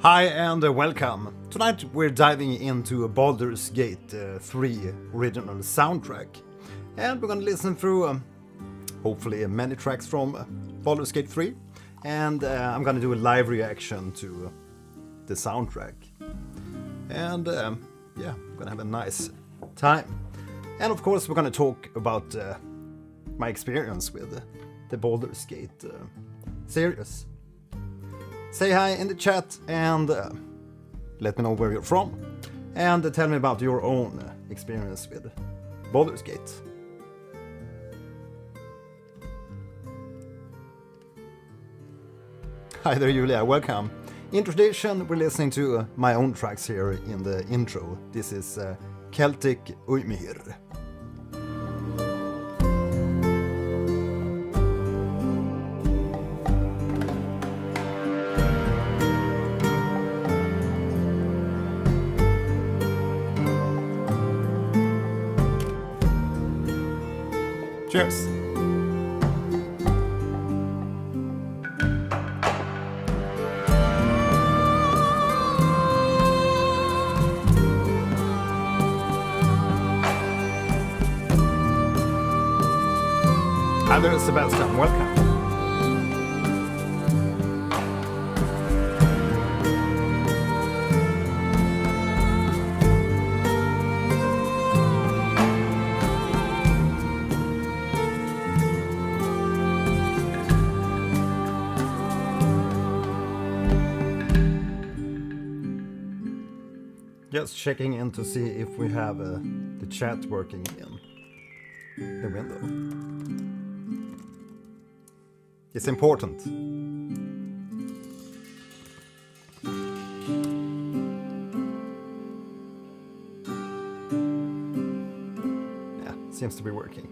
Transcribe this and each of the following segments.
Hi and welcome. Tonight we're diving into Baldur's Gate 3 original soundtrack. And we're gonna listen through hopefully many tracks from Baldur's Gate 3. And I'm gonna do a live reaction to the soundtrack. And yeah, we're gonna have a nice time. And of course we're gonna talk about my experience with the Baldur's Gate series. Say hi in the chat and let me know where you're from. And tell me about your own experience with Baldur's Gate. Hi there Julia, welcome. In tradition, we're listening to my own tracks here in the intro. This is Celtic Uimhir. Cheers. Hi there, Sebastian. Welcome. Just checking in to see if we have the chat working in the window. It's important. Yeah, seems to be working.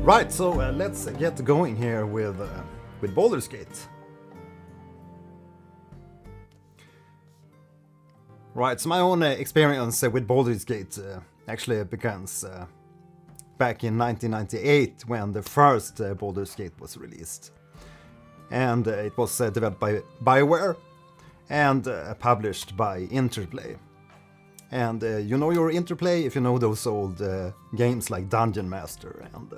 Right, so let's get going here with Baldur's Gate. Right, so my own experience with Baldur's Gate actually begins back in 1998 when the first Baldur's Gate was released. And it was developed by BioWare and published by Interplay. And you know your Interplay if you know those old games like Dungeon Master and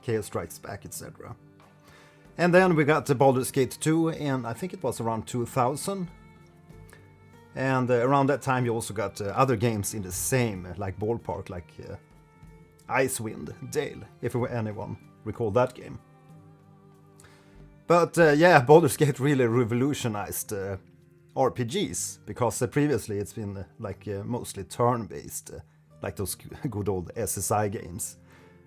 Chaos Strikes Back, etc. And then we got the Baldur's Gate 2 in, I think it was around 2000. And around that time you also got other games in the same like ballpark, like Icewind Dale, if anyone recall that game. But yeah, Baldur's Gate really revolutionized RPGs, because previously it's been like mostly turn-based, like those good old SSI games.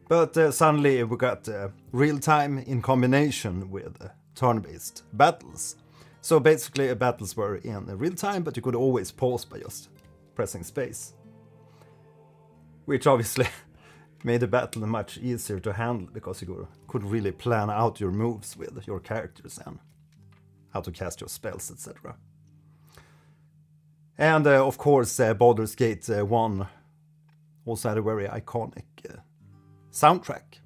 But suddenly we got real-time in combination with turn-based battles. So basically battles were in real-time, but you could always pause by just pressing space. Which obviously made the battle much easier to handle, because you could really plan out your moves with your characters and how to cast your spells, etc. And of course Baldur's Gate 1 also had a very iconic soundtrack.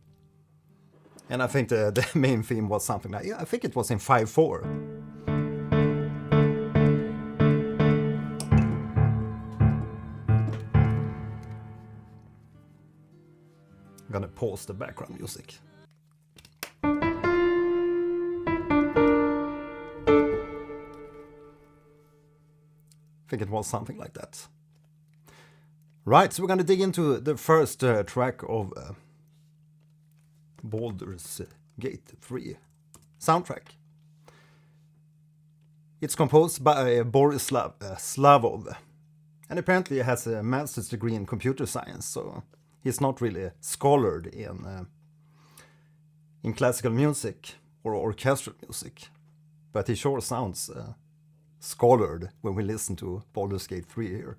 And I think the main theme was something like, I think it was in 5/4. I'm gonna pause the background music. I think it was something like that. Right, so we're gonna dig into the first track of Baldur's Gate 3 soundtrack. It's composed by Borislav Slavov, and apparently he has a master's degree in computer science, so he's not really scholared in classical music or orchestral music, but he sure sounds scholared when we listen to Baldur's Gate 3 here.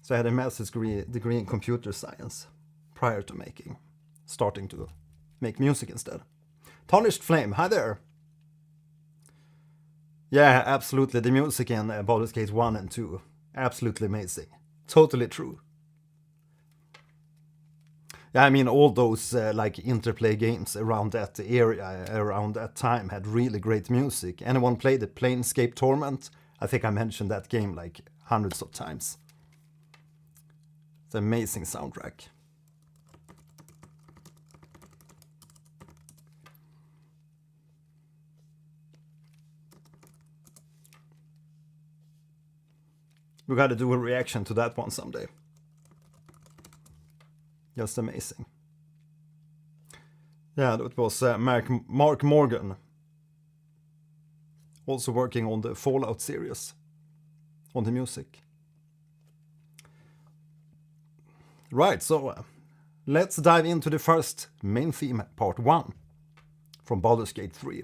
So I had a master's degree in computer science prior to starting to make music instead. Tarnished Flame, hi there! Yeah, absolutely, the music in Baldur's Gate 1 and 2, absolutely amazing. Totally true. Yeah, I mean, all those like interplay games around that area, around that time, had really great music. Anyone played the Planescape Torment? I think I mentioned that game like hundreds of times. It's an amazing soundtrack. We gotta do a reaction to that one someday. Just amazing. Yeah, that was Mark Morgan. Also working on the Fallout series. On the music. Right, so let's dive into the first main theme, part 1. From Baldur's Gate 3.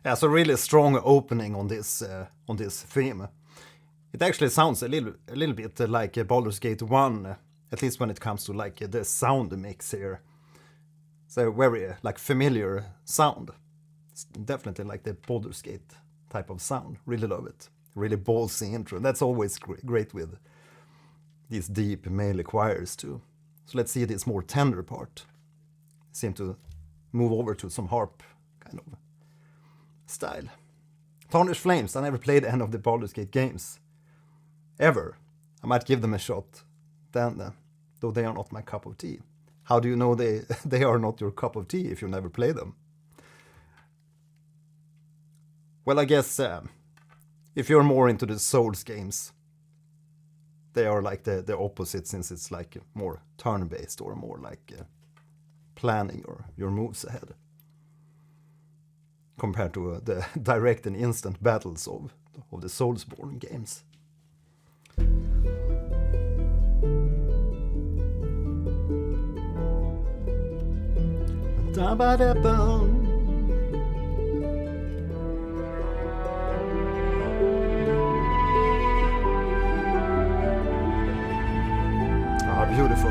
Yeah, so really strong opening on this theme. It actually sounds a little bit like Baldur's Gate 1, at least when it comes to like the sound mix here. So very like familiar sound. It's definitely like the Baldur's Gate type of sound. Really love it. Really ballsy intro. That's always great with these deep male choirs too. So let's see this more tender part. Seem to move over to some harp kind of style. Tarnished Flames, I never played any of the Baldur's Gate games. Ever. I might give them a shot then, though they are not my cup of tea. How do you know they are not your cup of tea if you never play them? Well, I guess if you're more into the Souls games, they are like the opposite, since it's like more turn-based or more like planning your moves ahead. Compared to the direct and instant battles of the Soulsborne games. Ah, beautiful.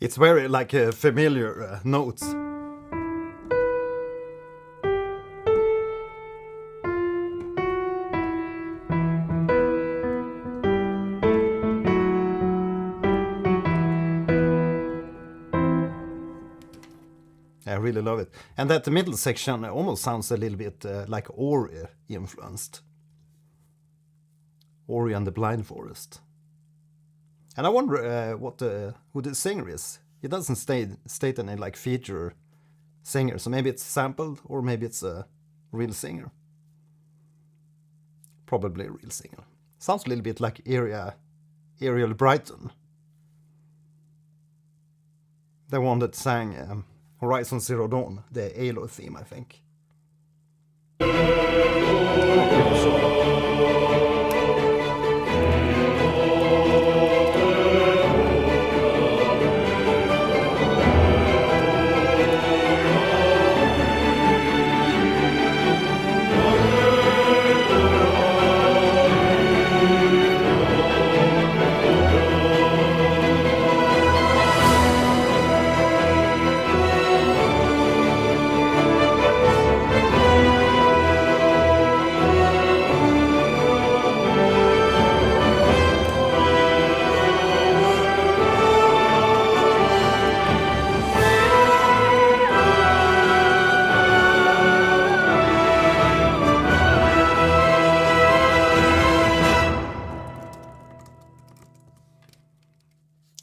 It's very like familiar notes. I really love it. And that the middle section almost sounds a little bit like Ori influenced. Ori and the Blind Forest. And I wonder who the singer is. He doesn't state any like feature singer, so maybe it's sampled or maybe it's a real singer. Probably a real singer. Sounds a little bit like Ariel Brighton. The one that sang Horizon Zero Dawn, the Aloy theme, I think.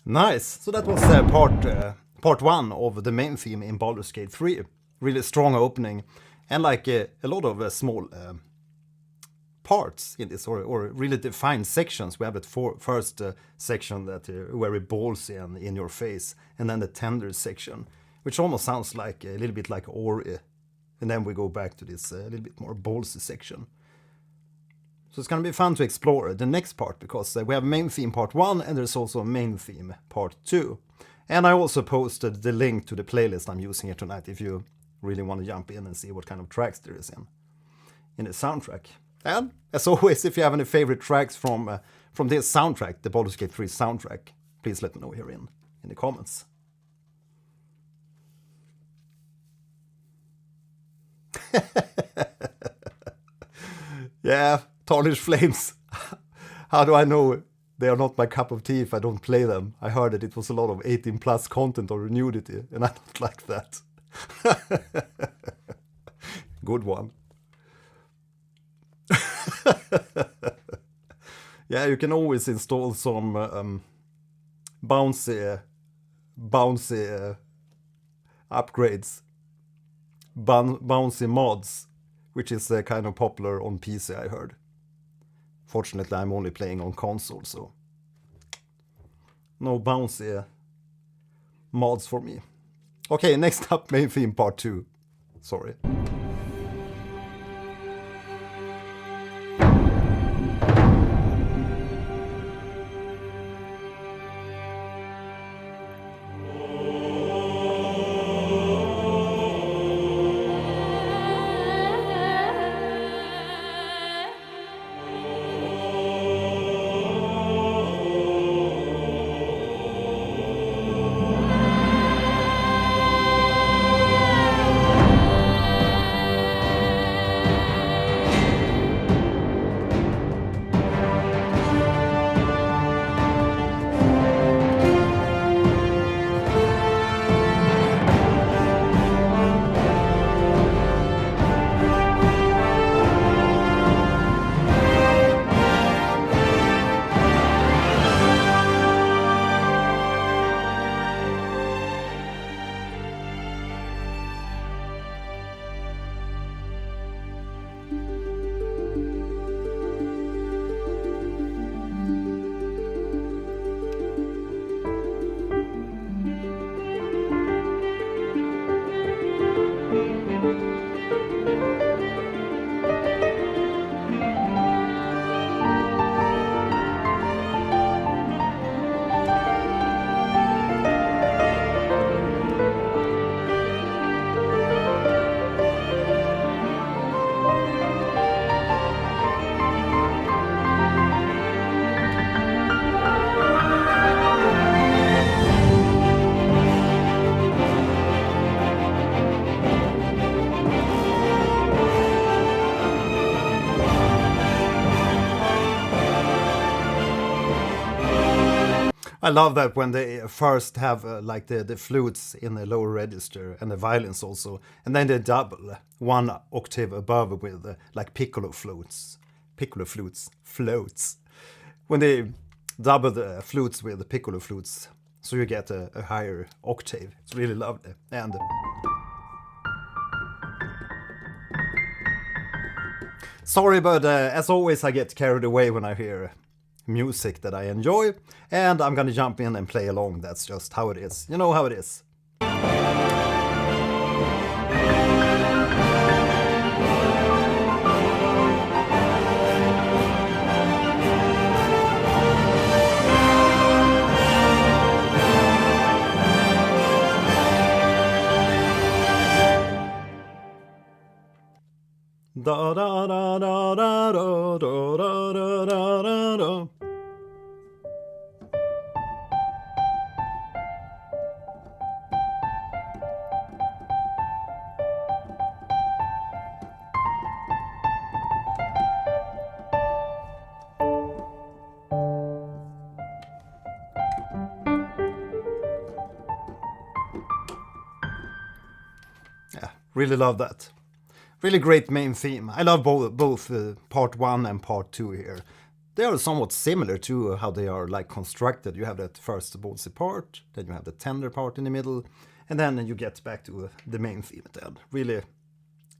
Nice. So that was part one of the main theme in Baldur's Gate 3. Really strong opening, and like a lot of small parts in this, or really defined sections. We have that first section that very ballsy and in your face, and then the tender section, which almost sounds like a little bit like Ori, and then we go back to this little bit more ballsy section. So it's going to be fun to explore the next part, because we have main theme part 1 and there's also main theme part 2. And I also posted the link to the playlist I'm using here tonight if you really want to jump in and see what kind of tracks there is in the soundtrack. And as always, if you have any favorite tracks from this soundtrack, the Baldur's Gate 3 soundtrack, please let me know here in the comments. Yeah. Tarnished Flames. How do I know they are not my cup of tea if I don't play them? I heard that it was a lot of 18 plus content or nudity, and I don't like that. Good one. Yeah, you can always install some bouncy upgrades, bouncy mods, which is kind of popular on PC, I heard. Fortunately, I'm only playing on console, so no bouncy mods for me. Okay, next up, main theme part 2. Sorry. I love that when they first have like the flutes in the lower register and the violins also, and then they double one octave above with like piccolo flutes. Floats. When they double the flutes with the piccolo flutes, so you get a higher octave. It's really lovely. And sorry, but as always I get carried away when I hear music that I enjoy, and I'm gonna jump in and play along. That's just how it is. You know how it is. Da da da da da da da da da da da. Yeah, really love that. Really great main theme. I love both part 1 and part 2 here. They are somewhat similar to how they are like constructed. You have that first ballsy part, then you have the tender part in the middle, and then you get back to the main theme at the end. Really,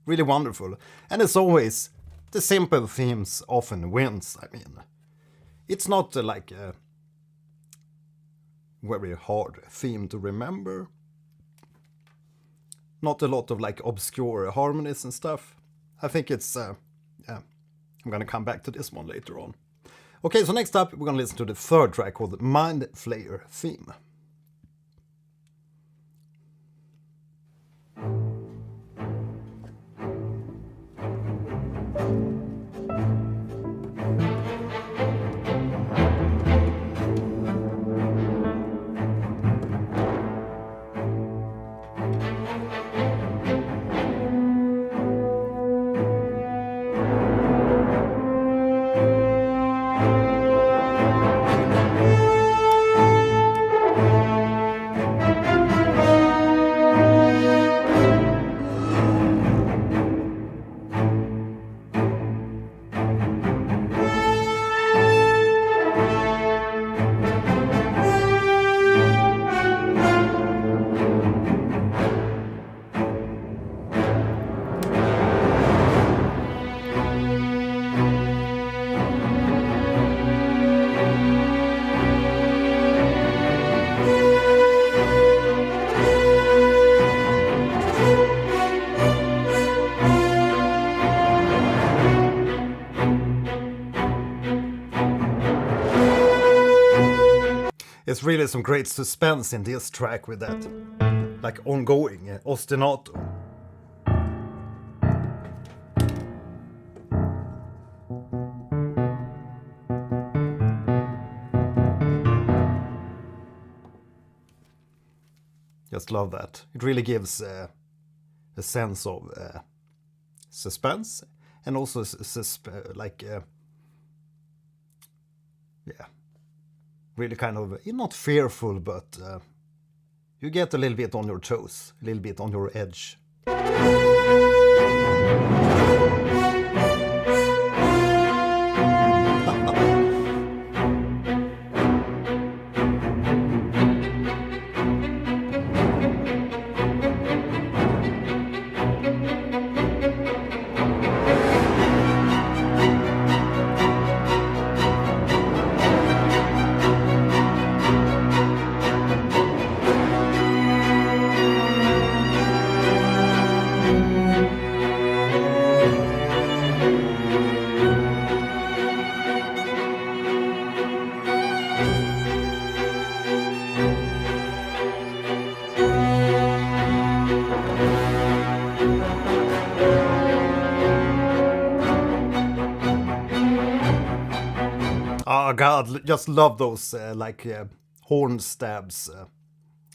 really wonderful. And as always, the simple themes often wins. I mean, it's not like a very hard theme to remember. Not a lot of like obscure harmonies and stuff. I think it's, yeah, I'm gonna come back to this one later on. Okay, so next up we're gonna listen to the third track called the Mind Flayer Theme. It's really some great suspense in this track with that, like ongoing ostinato. Just love that. It really gives a sense of suspense and also yeah. Really kind of, not fearful, but you get a little bit on your toes, a little bit on your edge. Oh god, just love those horn stabs,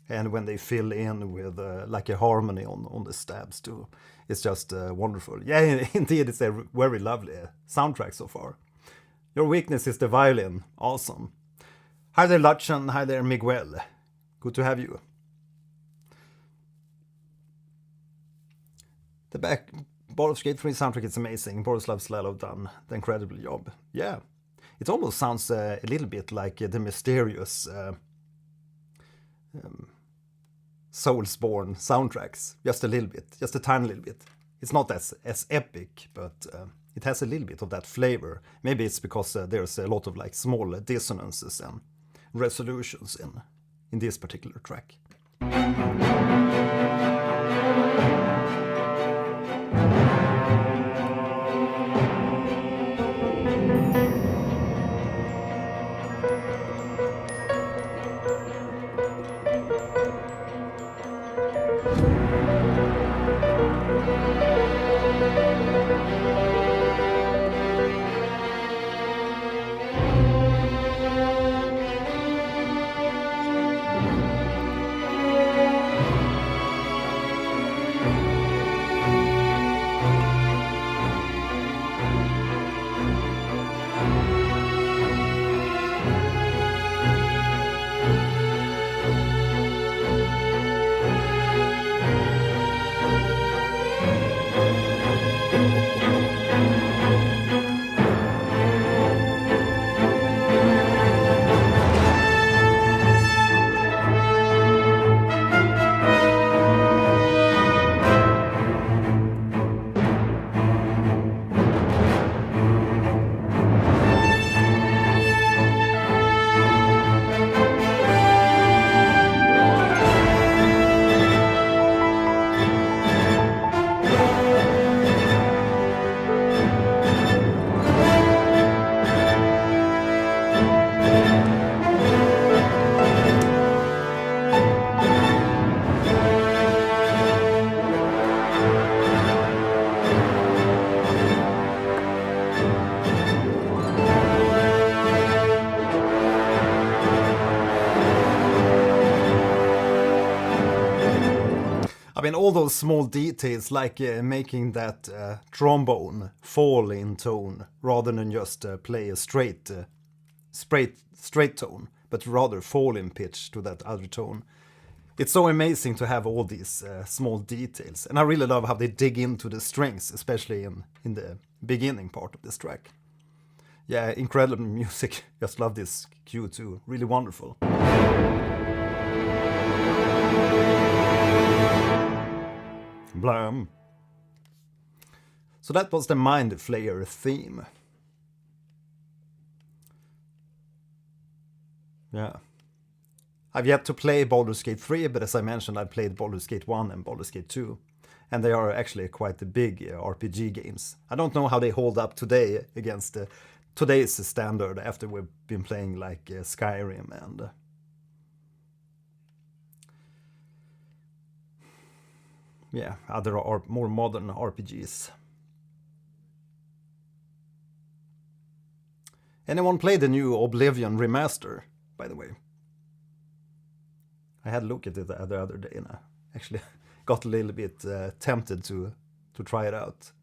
and when they fill in with like a harmony on the stabs too. It's just wonderful. Yeah, indeed, it's a very lovely soundtrack so far. Your weakness is the violin. Awesome. Hi there, Lutchen. Hi there, Miguel. Good to have you. The Baldur's Gate 3 soundtrack is amazing. Borislav Slalo done the incredible job. Yeah, it almost sounds a little bit like the mysterious Soulsborne soundtracks. Just a little bit, just a tiny little bit. It's not as epic, but it has a little bit of that flavor. Maybe it's because there's a lot of like small dissonances and resolutions in this particular track. I mean, all those small details, like making that trombone fall in tone rather than just play a straight tone, but rather fall in pitch to that other tone. It's so amazing to have all these small details, and I really love how they dig into the strings, especially in the beginning part of this track. Yeah, incredible music. Just love this cue too. Really wonderful. Blam. So that was the Mind Flayer theme. Yeah. I've yet to play Baldur's Gate 3, but as I mentioned, I played Baldur's Gate 1 and Baldur's Gate 2. And they are actually quite the big RPG games. I don't know how they hold up today against today's standard after we've been playing like Skyrim and yeah, other more modern RPGs. Anyone play the new Oblivion remaster, by the way? I had a look at it the other day and I actually got a little bit tempted to try it out.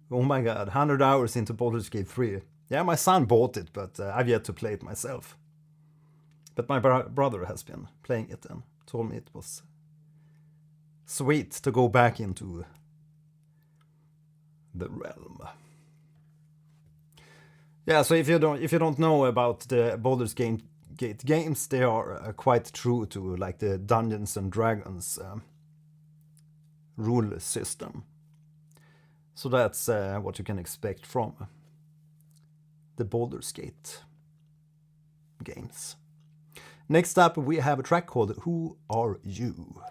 Oh my god, 100 hours into Baldur's Gate 3. Yeah, my son bought it, but I've yet to play it myself. But my brother has been playing it and told me it was sweet to go back into the realm. Yeah, so if you don't know about the Baldur's Gate games, they are quite true to like the Dungeons and Dragons rule system. So that's what you can expect from the Baldur's Gate games. Next up, we have a track called Who Are You?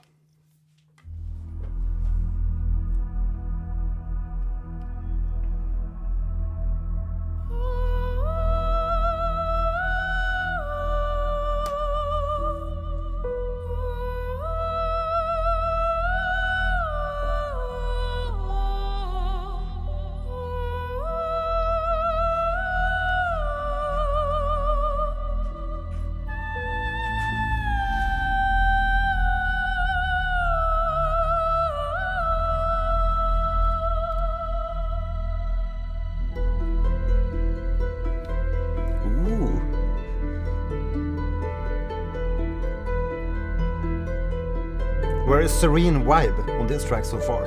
Very serene vibe on this track so far.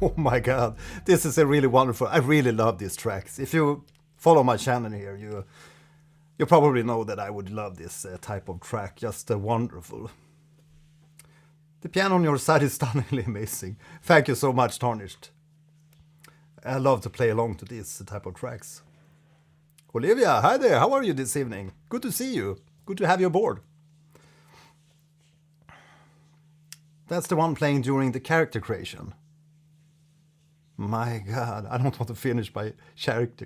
Oh my god, this is a really wonderful. I really love these tracks. If you follow my channel here, you probably know that I would love this type of track. Just wonderful. The piano on your side is stunningly amazing. Thank you so much, Tarnished. I love to play along to these type of tracks. Olivia, hi there. How are you this evening? Good to see you. Good to have you aboard. That's the one playing during the character creation. My god, I don't want to finish my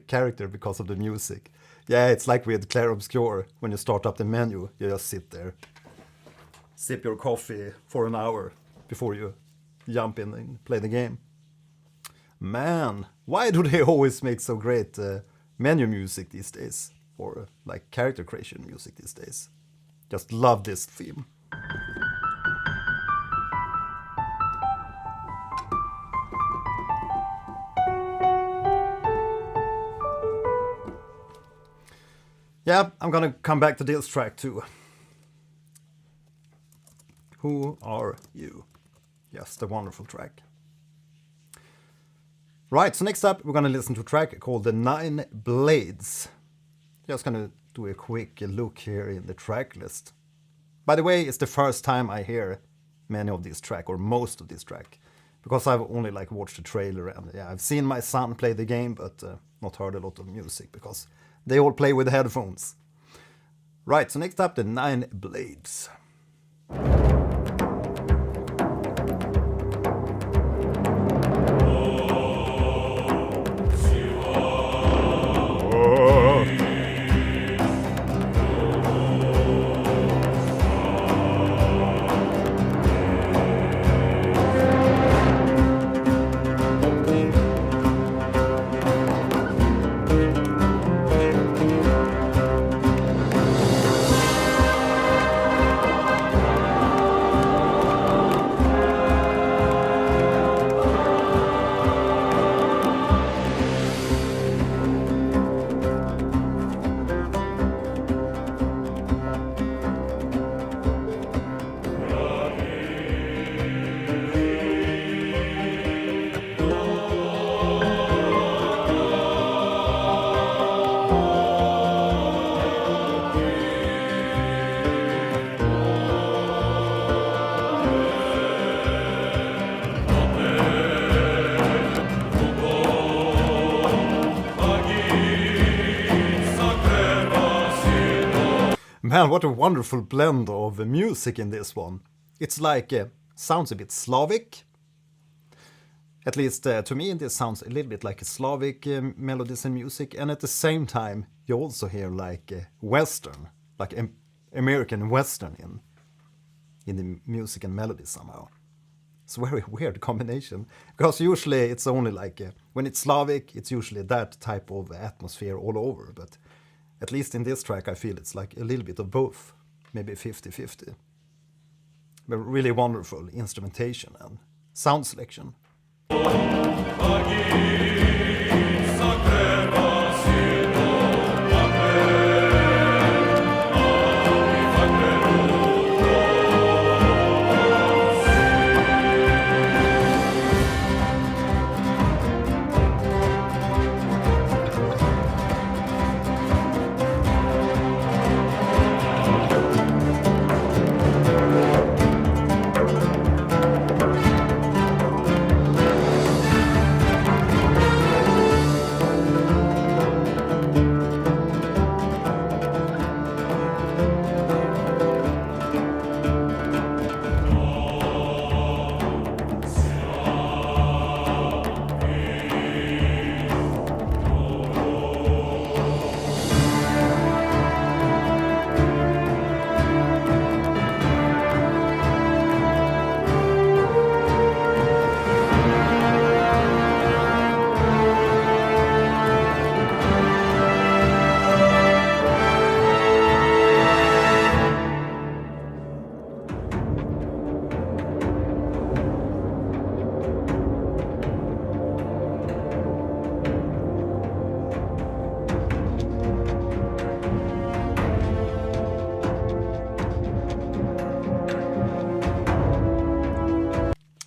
character because of the music. Yeah, it's like with Clair Obscure. When you start up the menu, you just sit there. Sip your coffee for an hour before you jump in and play the game. Man, why do they always make so great menu music these days? Or like character creation music these days? Just love this theme. Yeah, I'm gonna come back to this track too. Who Are You? Yes, the wonderful track. Right, so next up we're gonna listen to a track called The Nine Blades. Just gonna do a quick look here in the track list. By the way, it's the first time I hear many of this track, or most of this track, because I've only like watched the trailer and yeah, I've seen my son play the game, but not heard a lot of music because they all play with headphones. Right, so next up, The Nine Blades. Man, what a wonderful blend of music in this one. It's like, sounds a bit Slavic. At least to me, this sounds a little bit like a Slavic melodies and music. And at the same time, you also hear like Western, like American Western in the music and melody somehow. It's a very weird combination. Because usually it's only like, when it's Slavic, it's usually that type of atmosphere all over. But At least in this track I feel it's like a little bit of both, maybe 50-50. But really wonderful instrumentation and sound selection.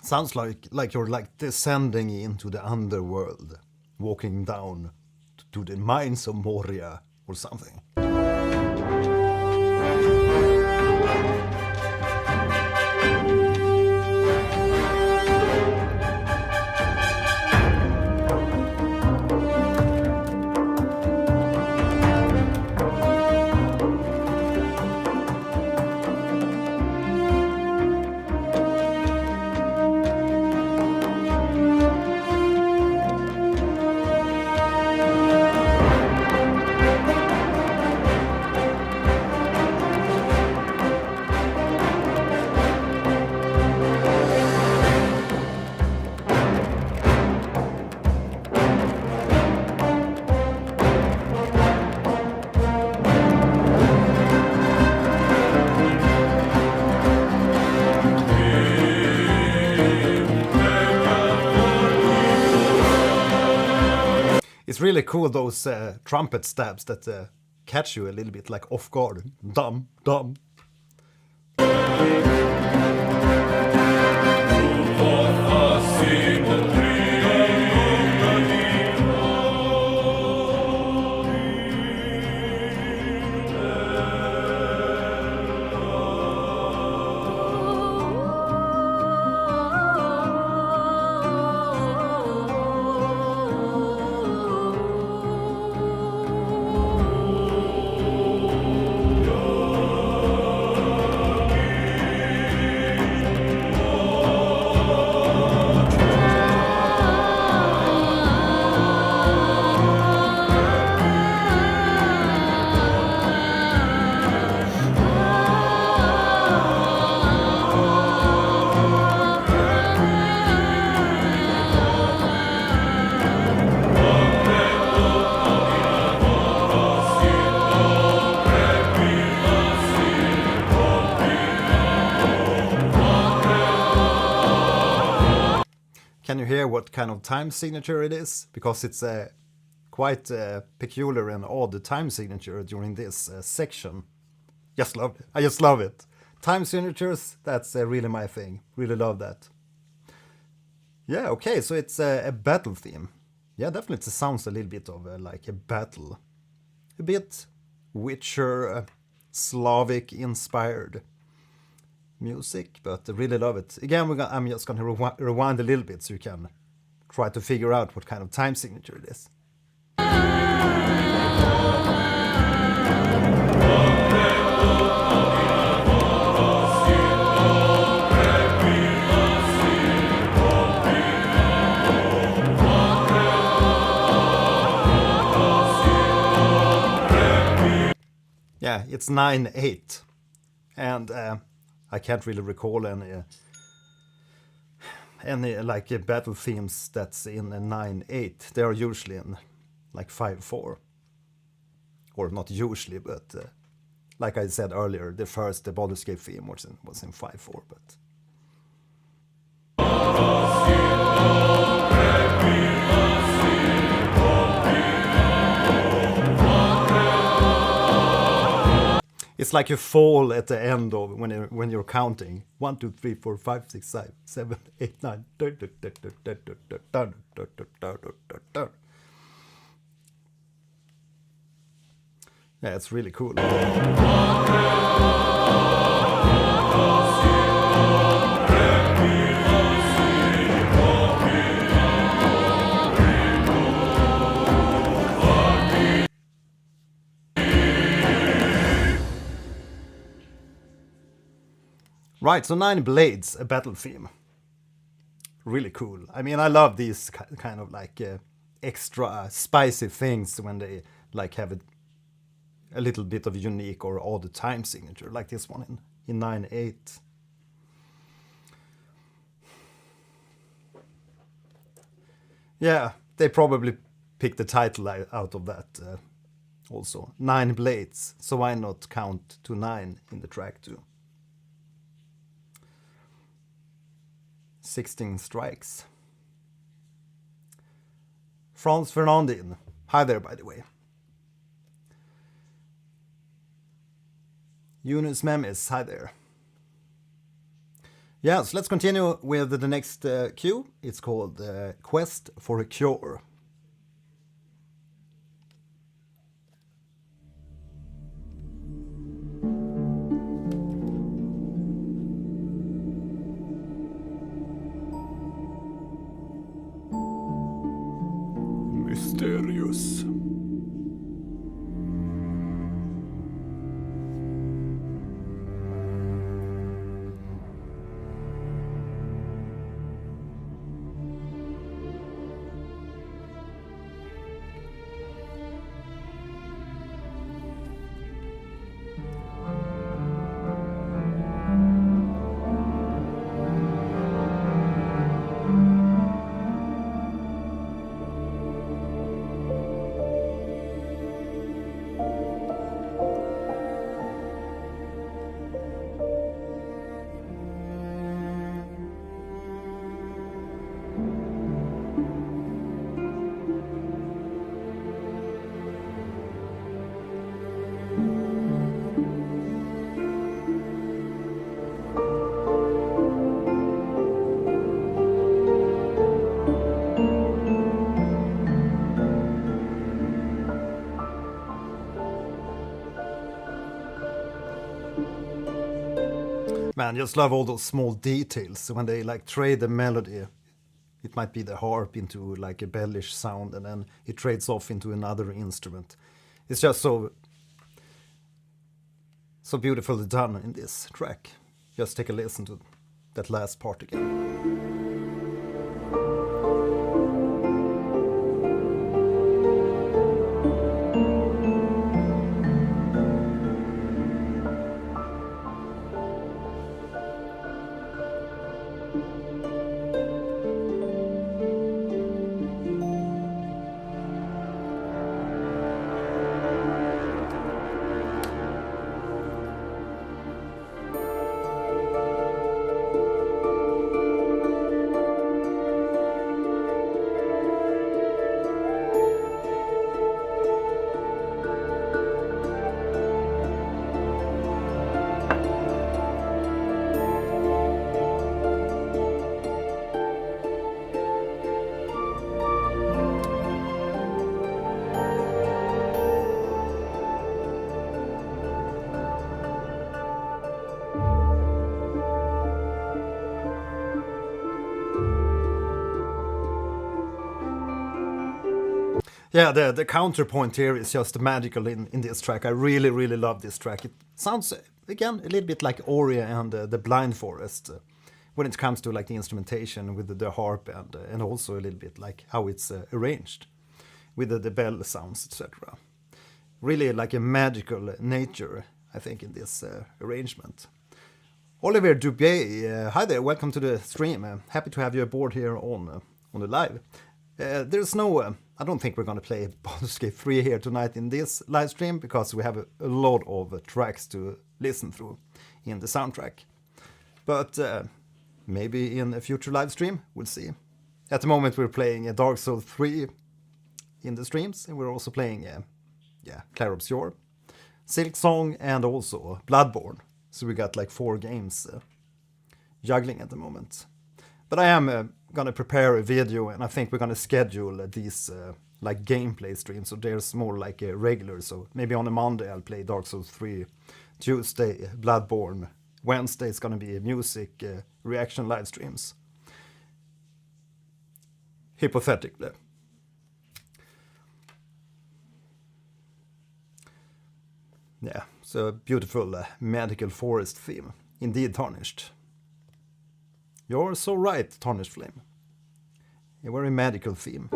Sounds like you're like descending into the underworld, walking down to the mines of Moria or something. It's really cool, those trumpet stabs that catch you a little bit like off guard. Dum, dum. Can you hear what kind of time signature it is? Because it's a quite peculiar and odd time signature during this section. Just love it. I just love it. Time signatures, that's really my thing. Really love that. Yeah, okay, so it's a battle theme. Yeah, definitely it sounds a little bit of like a battle. A bit Witcher, Slavic inspired music, but I really love it. Again, I'm just going to rewind a little bit so you can try to figure out what kind of time signature it is. Yeah, it's 9/8, and I can't really recall any like battle themes that's in 9/8. They are usually in like 5/4. or not usually, but like I said earlier, the Baldur's Gate theme was in 5/4, but. It's like you fall at the end of when you're counting 1, 2, 3, 4, 5, 6, 7, 8, 9. Yeah, it's really cool. Right, so 9 Blades, a battle theme. Really cool. I mean, I love these kind of like extra spicy things when they like have a little bit of unique or odd time signature, like this one in 9/8. Yeah, they probably picked the title out of that also. 9 Blades, so why not count to 9 in the track too? 16 Strikes. Franz Fernandin. Hi there, by the way. Yunus Memis. Hi there. Yeah, so let's continue with the next cue. It's called Quest for a Cure. Mysterious. Man, just love all those small details when they like trade the melody. It might be the harp into like a bellish sound, and then it trades off into another instrument. It's just so beautifully done in this track. Just take a listen to that last part again. Yeah, the counterpoint here is just magical in this track. I really, really love this track. It sounds, again, a little bit like Oria and the Blind Forest when it comes to like the instrumentation with the harp and also a little bit like how it's arranged with the bell sounds, etc. Really like a magical nature, I think, in this arrangement. Oliver Dubé, hi there, welcome to the stream. Happy to have you aboard here on the live. There's no I don't think we're going to play Baldur's Gate 3 here tonight in this live stream, because we have a lot of tracks to listen through in the soundtrack. But maybe in a future live stream, we'll see. At the moment we're playing Dark Souls 3 in the streams, and we're also playing Clair Obscure, Silk Song, and also Bloodborne. So we got like 4 games juggling at the moment. But I am gonna prepare a video, and I think we're gonna schedule these like gameplay streams, so there's more like a regular. So maybe on a Monday I'll play Dark Souls 3, Tuesday Bloodborne, Wednesday it's gonna be music reaction live streams. Hypothetically. Yeah, so a beautiful medical forest theme. Indeed, Tarnished. You're so right, Tarnished Flame. A very medical theme.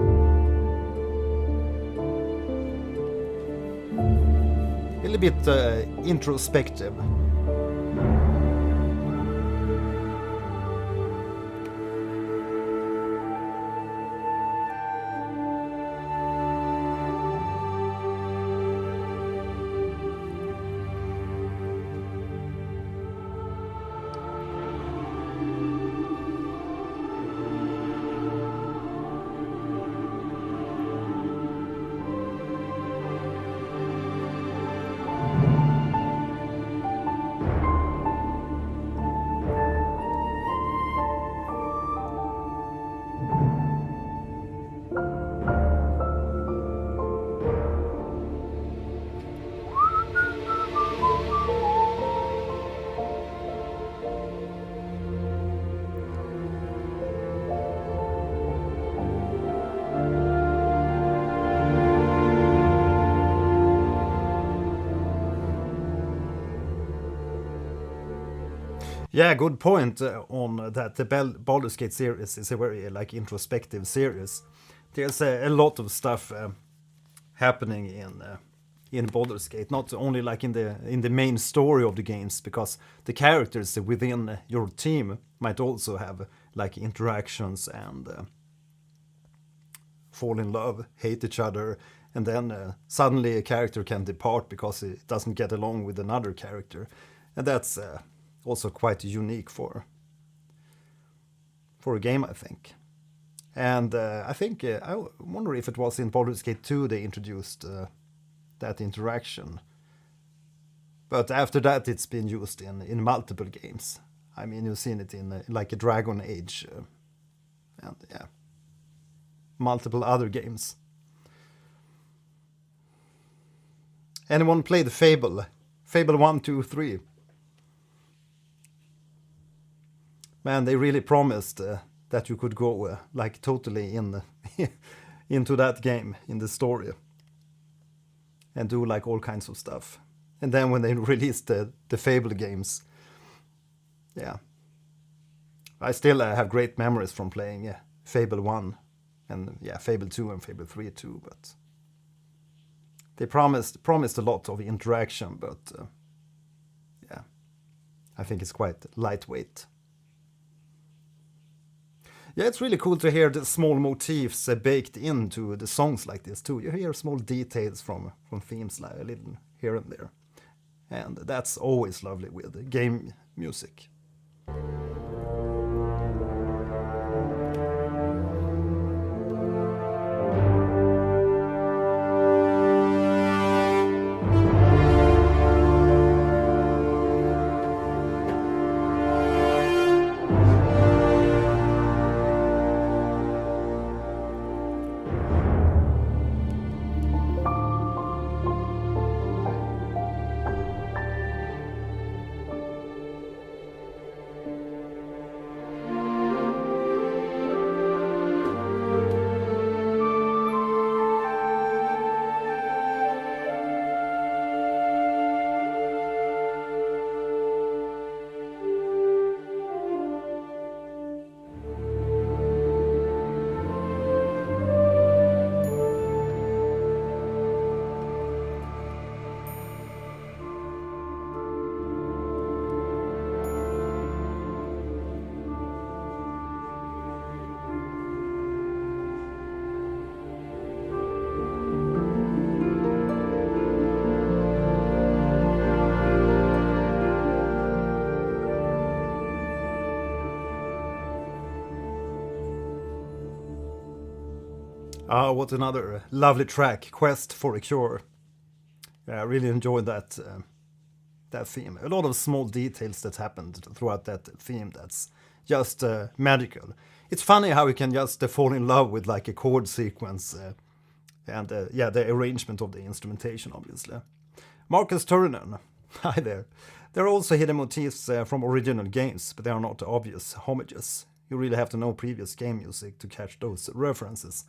A little bit introspective. Yeah, good point on that. The Baldur's Gate series is a very like introspective series. There's a lot of stuff happening in Baldur's Gate, not only like in the main story of the games, because the characters within your team might also have like interactions and fall in love, hate each other, and then suddenly a character can depart because it doesn't get along with another character, and that's also quite unique for a game, I think. And I think I wonder if it was in Baldur's Gate 2 they introduced that interaction, but after that it's been used in multiple games. I mean, you've seen it in like a Dragon Age and multiple other games. Anyone played Fable 1, 2, 3? Man, they really promised that you could go like totally into that game, in the story, and do like all kinds of stuff. And then when they released the Fable games, I still have great memories from playing Fable 1 and Fable 2 and Fable 3 too. But they promised a lot of interaction, but I think it's quite lightweight. Yeah, it's really cool to hear the small motifs baked into the songs like this too. You hear small details from themes like a little here and there. And that's always lovely with game music. Ah, what another lovely track, Quest for a Cure. I really enjoyed that theme. A lot of small details that happened throughout that theme that's just magical. It's funny how you can just fall in love with like a chord sequence and the arrangement of the instrumentation, obviously. Marcus Turunen, hi there. There are also hidden motifs from original games, but they are not obvious homages. You really have to know previous game music to catch those references.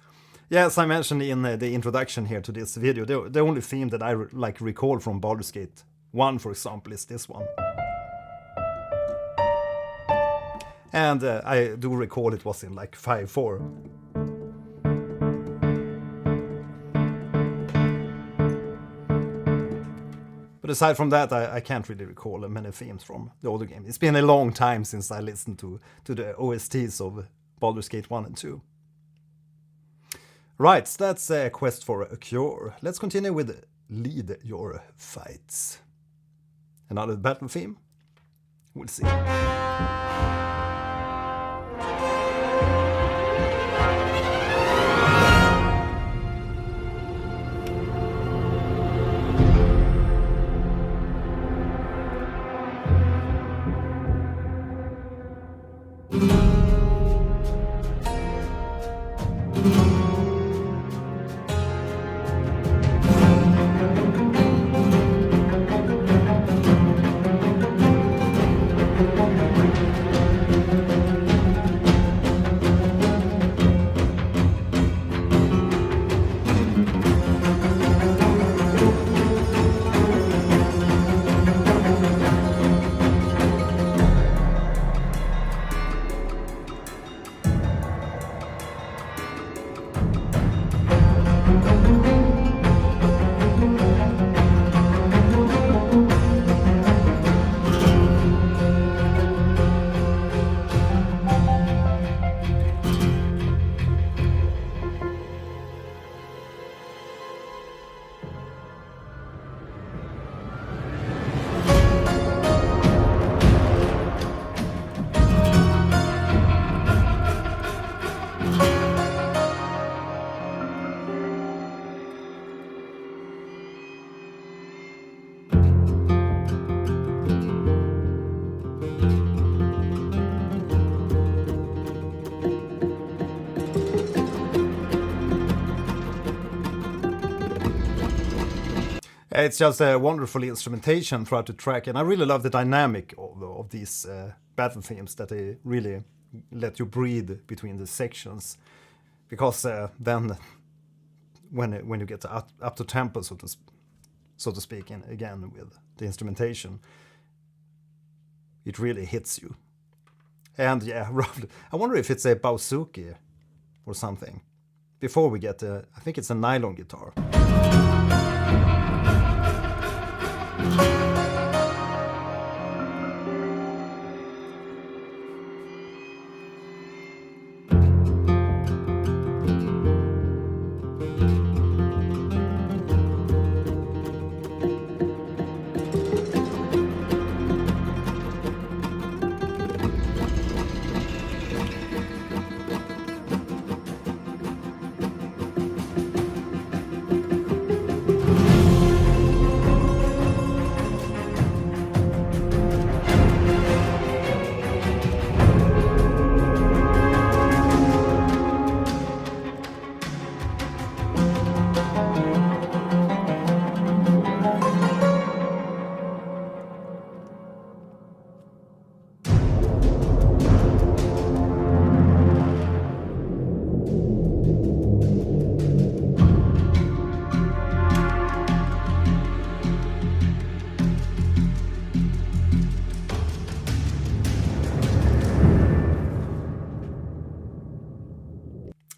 Yeah, as I mentioned in the introduction here to this video, the only theme that I recall from Baldur's Gate 1, for example, is this one. And I do recall it was in like 5.4. But aside from that, I can't really recall many themes from the older game. It's been a long time since I listened to the OSTs of Baldur's Gate 1 and 2. Right, so that's a Quest for a Cure. Let's continue with Lead Your Fights. Another battle theme? We'll see. It's just a wonderful instrumentation throughout the track, and I really love the dynamic of these battle themes, that they really let you breathe between the sections. Because then, when you get up to tempo, so to speak, and again with the instrumentation, it really hits you. And yeah, I wonder if it's a Bausuki or something. Before we get I think it's a nylon guitar.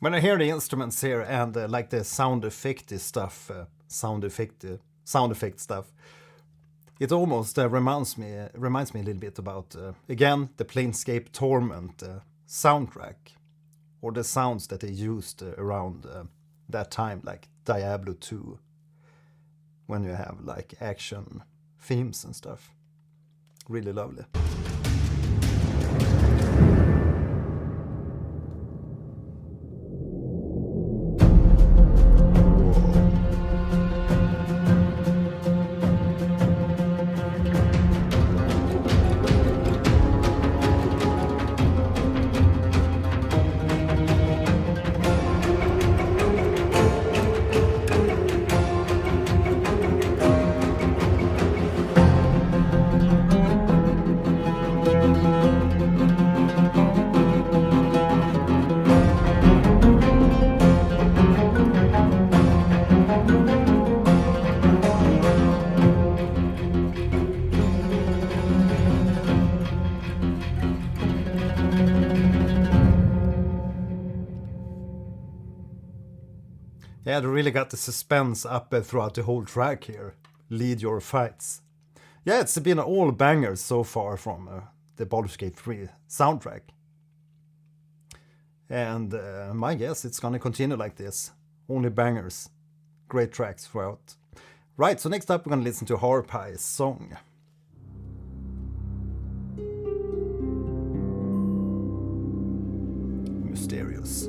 When I hear the instruments here and like the sound effect stuff, sound effect stuff, it almost reminds me a little bit about again the Planescape Torment soundtrack, or the sounds that they used around that time, like Diablo 2, when you have like action themes and stuff. Really lovely. Yeah, they really got the suspense up throughout the whole track here. Lead your fights. Yeah, it's been all bangers so far from the Baldur's Gate 3 soundtrack. And my guess, it's gonna continue like this. Only bangers. Great tracks throughout. Right, so next up we're gonna listen to Harpy Song. Mysterious.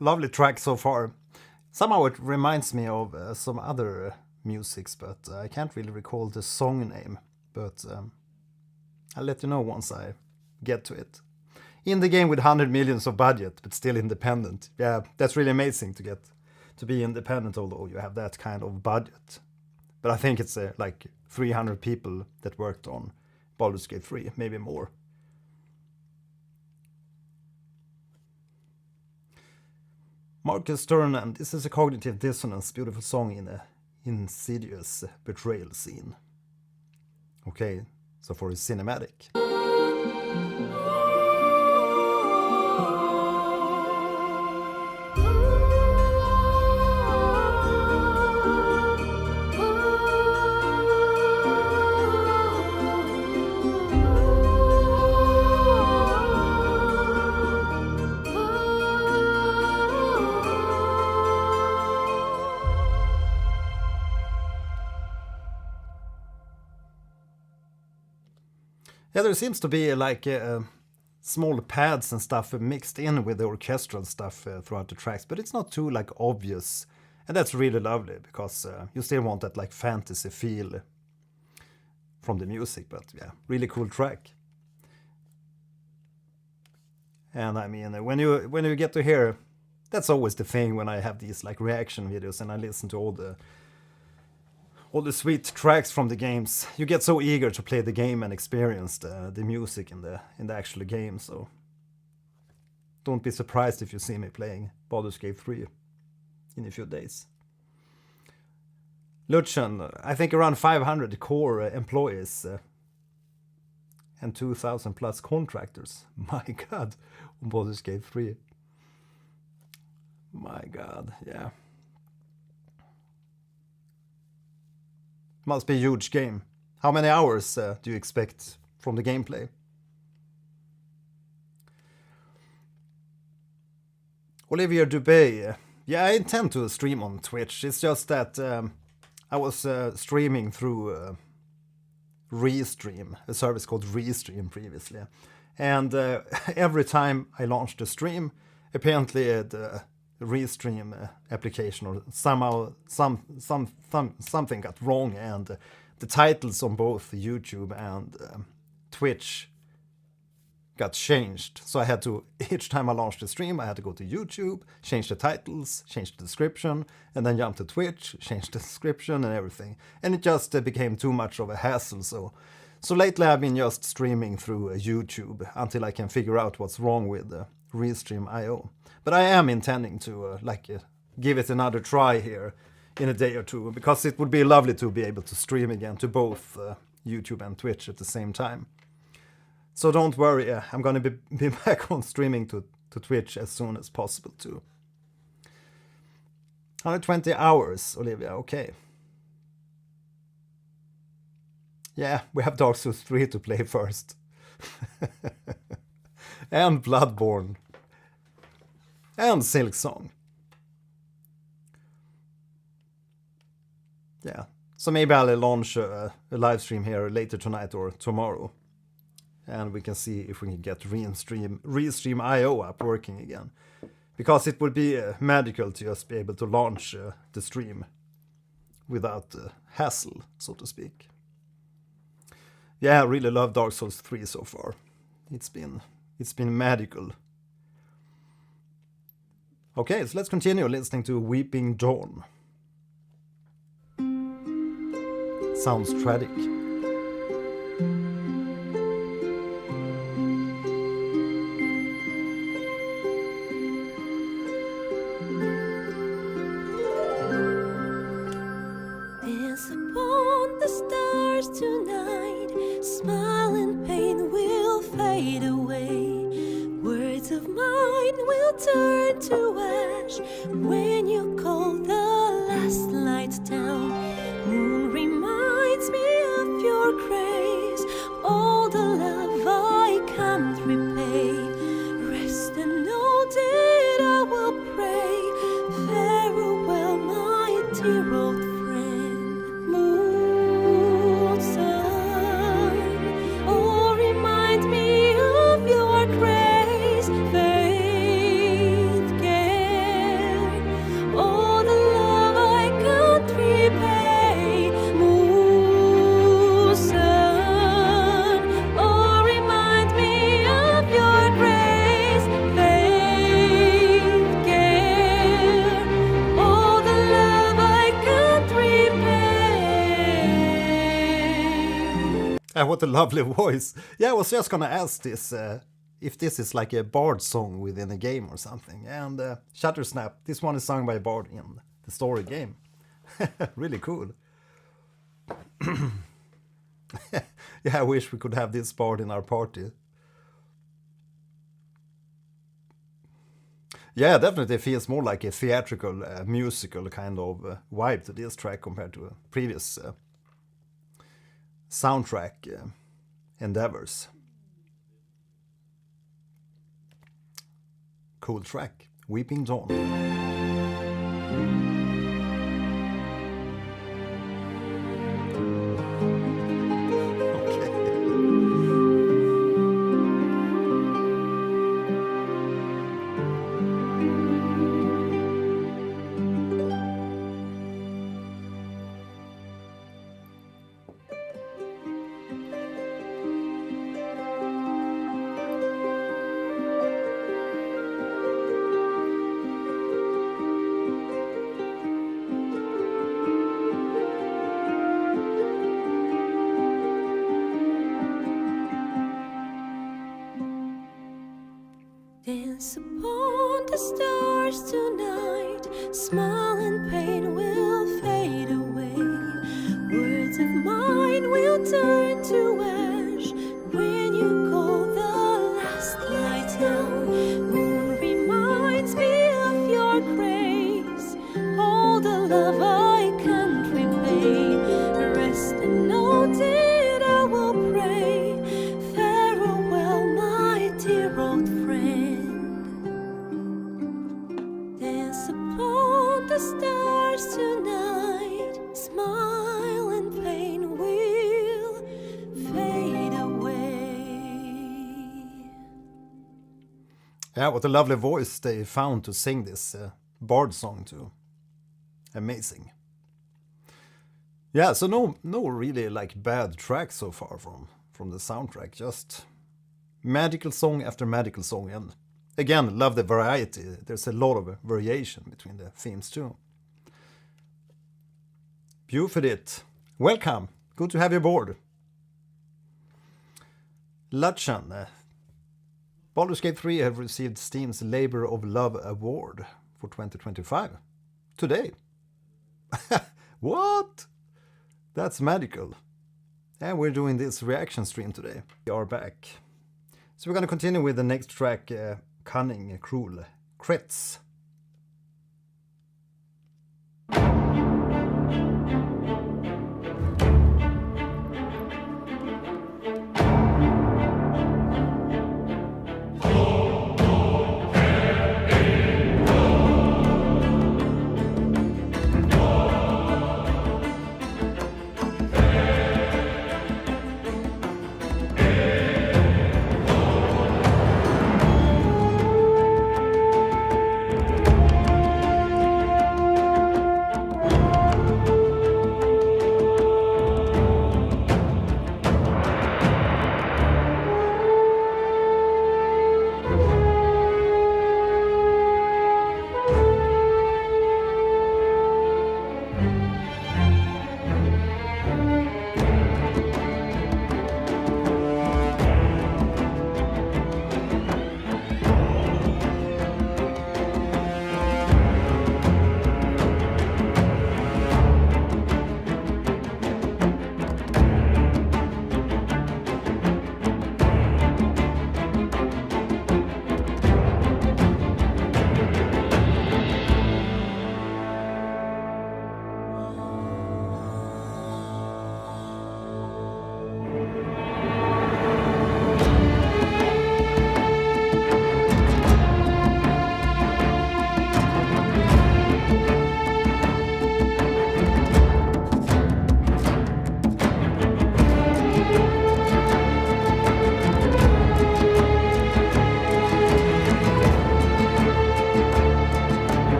Lovely track so far. Somehow it reminds me of some other musics, but I can't really recall the song name. But I'll let you know once I get to it. In the game with 100 millions of budget, but still independent. Yeah, that's really amazing to get to be independent, although you have that kind of budget. But I think it's like 300 people that worked on Baldur's Gate 3, maybe more. Marcus Turner, this is a cognitive dissonance, beautiful song in a insidious betrayal scene. Okay, so for a cinematic. Yeah, there seems to be like small pads and stuff mixed in with the orchestral stuff throughout the tracks, but it's not too like obvious, and that's really lovely because you still want that like fantasy feel from the music. But yeah, really cool track. And I mean, when you get to hear, that's always the thing when I have these like reaction videos and I listen to all the sweet tracks from the games. You get so eager to play the game and experience the music in the actual game, so don't be surprised if you see me playing Baldur's Gate 3 in a few days. Lucian, I think around 500 core employees and 2,000 plus contractors. My god, on Baldur's Gate 3. My god, yeah. Must be a huge game. How many hours do you expect from the gameplay? Olivier Dubé. Yeah, I intend to stream on Twitch. It's just that I was streaming through Restream, a service called Restream previously. And every time I launched a stream, apparently the Restream application, or somehow something got wrong, and the titles on both YouTube and Twitch got changed. So I had to, each time I launched the stream, I had to go to YouTube, change the titles, change the description, and then jump to Twitch, change the description and everything. And it just became too much of a hassle. So lately I've been just streaming through YouTube until I can figure out what's wrong with Restream.io. But I am intending to give it another try here in a day or two, because it would be lovely to be able to stream again to both YouTube and Twitch at the same time. So don't worry, I'm going to be back on streaming to Twitch as soon as possible too. 120 hours, Olivia, okay. Yeah, we have Dark Souls 3 to play first. And Bloodborne. And Silksong. Yeah, so maybe I'll launch a live stream here later tonight or tomorrow. And we can see if we can get Restream.io up working again. Because it would be magical to just be able to launch the stream without hassle, so to speak. Yeah, I really love Dark Souls 3 so far. It's been magical. Okay, so let's continue listening to Weeping Dawn. Sounds tragic. Dance upon the stars tonight, smile and pain will fade away. Words of mine will turn to ash when you call the last light down. Moon reminds me of your grace, all the love I can't repay. Rest and know that I will pray. Farewell, my dear old friend. Moon, sun, oh, remind me of your grace. Faith, care, all the love I can't repay. Moon, sun, oh, remind me of your grace. Faith, care, all the love I can't repay. What a lovely voice. Yeah, I was just gonna ask this, if this is like a bard song within a game or something. And Shuttersnap, this one is sung by a bard in the story game. Really cool. Yeah, I wish we could have this bard in our party. Yeah, definitely feels more like a theatrical, musical kind of vibe to this track compared to previous soundtrack endeavors. Cool track, Weeping Dawn. Dance upon the stars tonight, smile and pain will fade away. Words of mine will turn to ash when you call the last light down. Moon reminds me of your grace, all the love I can't repay. Rest and know that I will pray. Farewell, my dear old friend. Dance upon the stars tonight, smile and pain will fade away. Yeah, what a lovely voice they found to sing this bard song too. Amazing. Yeah, so no really like bad tracks so far from the soundtrack. Just magical song after magical song, and again, love the variety. There's a lot of variation between the themes too. Bufedit, welcome. Good to have you aboard. Lachan, Baldur's Gate 3 have received Steam's Labor of Love Award for 2025. Today. What? That's magical. And we're doing this reaction stream today. We are back. So we're going to continue with the next track, Cunning, Cruel, Crits.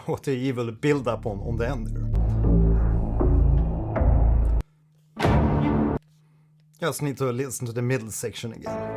What the evil build up on the end there. Just need to listen to the middle section again.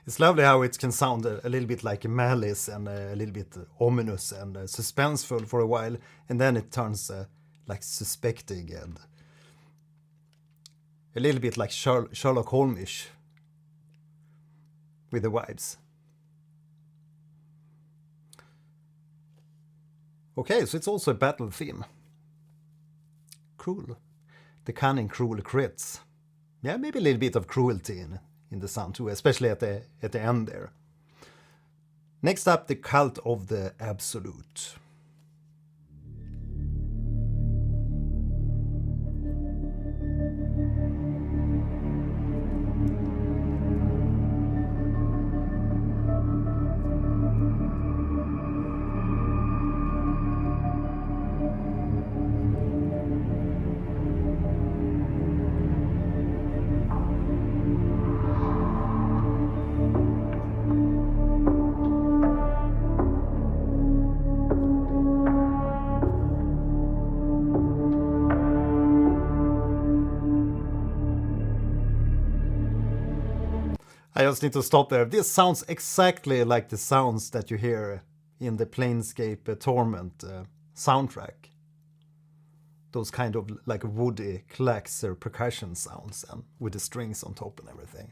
It's lovely how it can sound a little bit like malice and a little bit ominous and suspenseful for a while, and then it turns like suspecting and a little bit like Sherlock Holmes-ish with the vibes. Okay, so it's also a battle theme. Cool. The cunning, cruel crits. Yeah, maybe a little bit of cruelty in the sound too, especially at the end there. Next up, the Cult of the Absolute. I just need to stop there. This sounds exactly like the sounds that you hear in the Planescape Torment soundtrack. Those kind of like woody clacks or percussion sounds and with the strings on top and everything.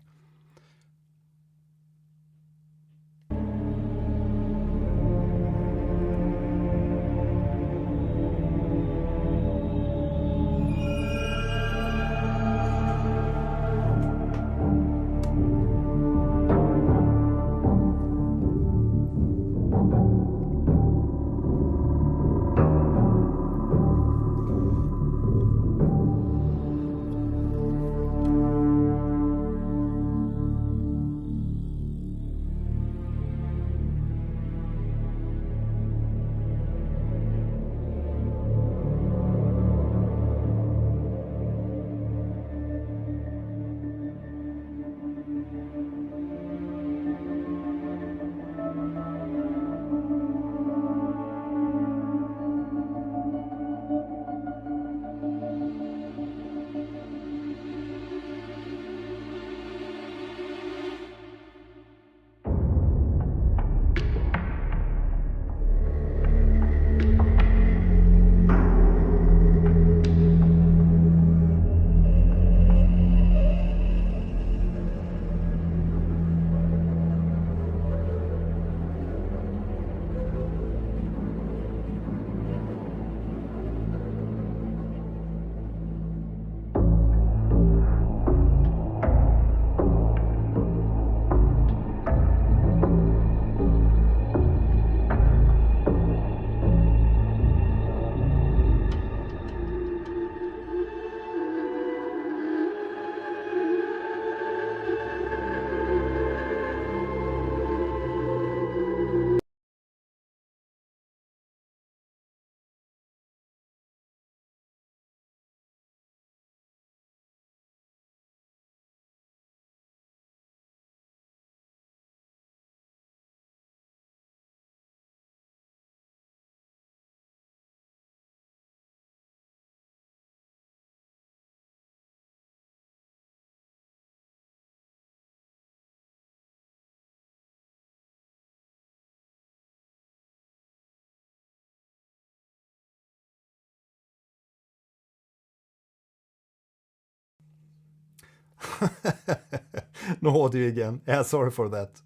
No audio again. Yeah, sorry for that.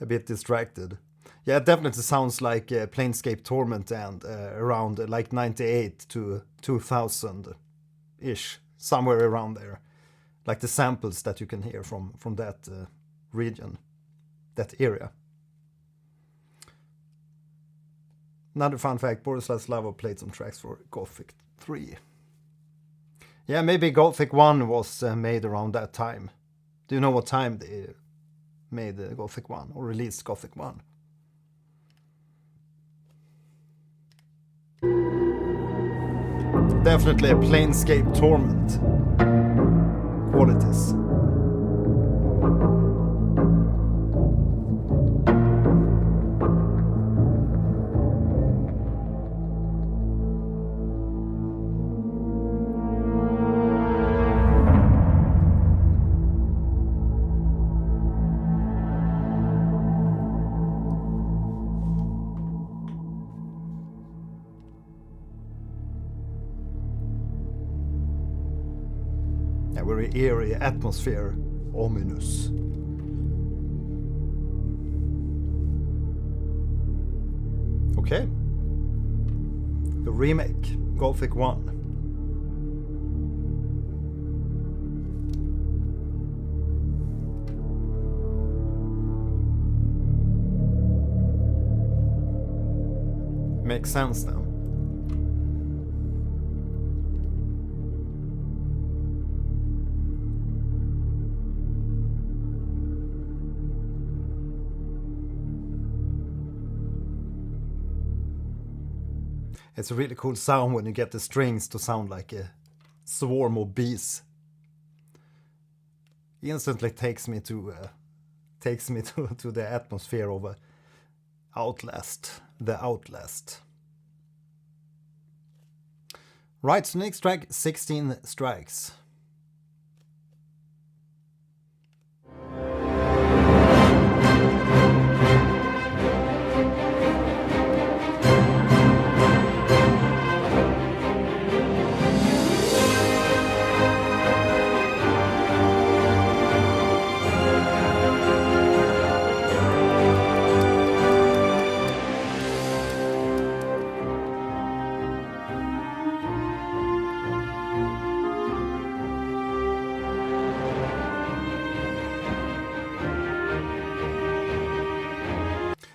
A bit distracted. Yeah, it definitely sounds like Planescape Torment and around like 98 to 2000-ish, somewhere around there. Like the samples that you can hear from that region, that area. Another fun fact, Boris Lava played some tracks for Gothic 3. Yeah, maybe Gothic 1 was made around that time. Do you know what time they made Gothic 1 or released Gothic 1? Definitely a Planescape Torment qualities. Very eerie atmosphere, ominous. Okay. remake, Gothic 1. Makes sense now. It's a really cool sound when you get the strings to sound like a swarm of bees. Instantly takes me to the atmosphere of a Outlast, the Outlast. Right, so next track, 16 Strikes.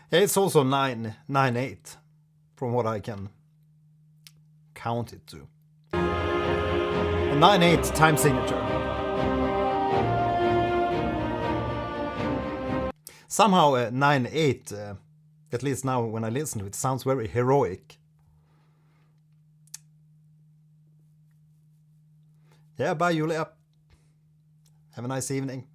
It's also 9/8, from what I can count it to. A 9/8 time signature. Somehow 9/8, at least now when I listen to it, sounds very heroic. Yeah, bye Julia. Have a nice evening.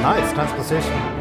Nice transposition.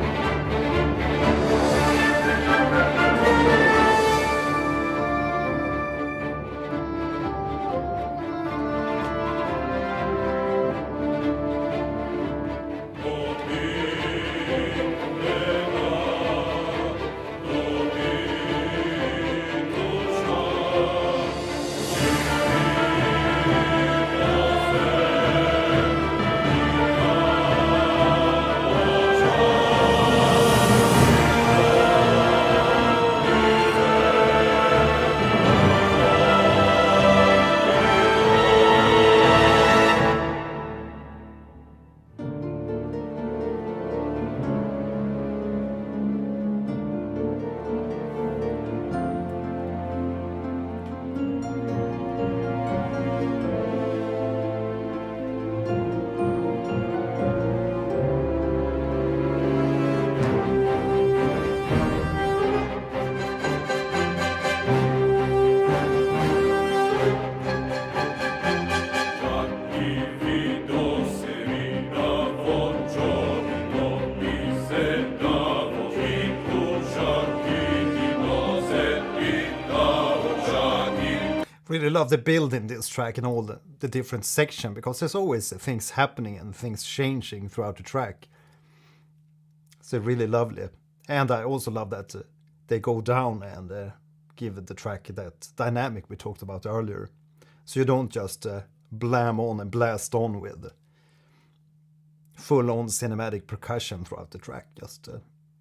Really love the build in this track and all the different sections, because there's always things happening and things changing throughout the track. So really lovely. And I also love that they go down and give the track that dynamic we talked about earlier. So you don't just blam on and blast on with full-on cinematic percussion throughout the track. Just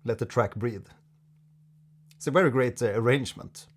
let the track breathe. It's a very great arrangement.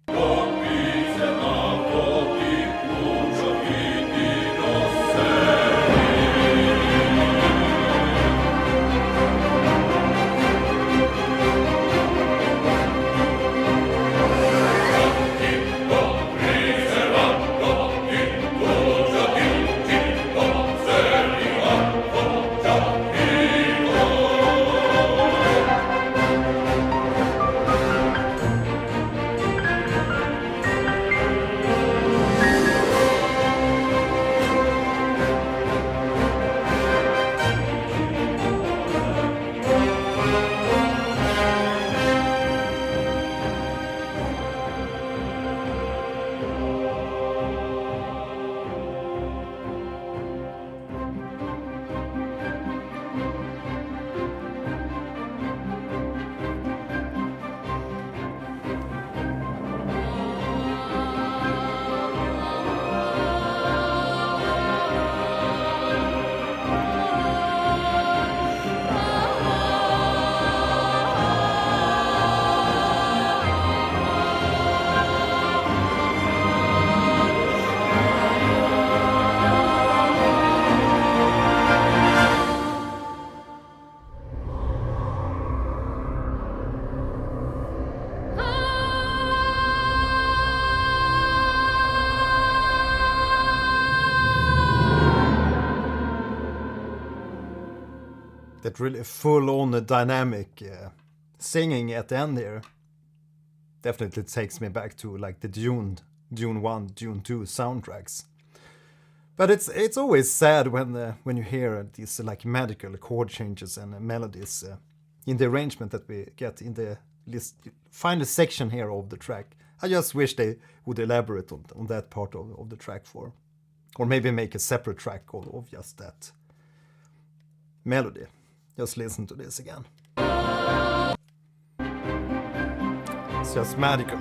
that really full-on dynamic singing at the end here definitely takes me back to like the Dune 1, Dune 2 soundtracks. But it's always sad when you hear these like magical chord changes and melodies in the arrangement that we get in the final section here of the track. I just wish they would elaborate on that part of the track or maybe make a separate track of just that melody. Just listen to this again. It's just magical.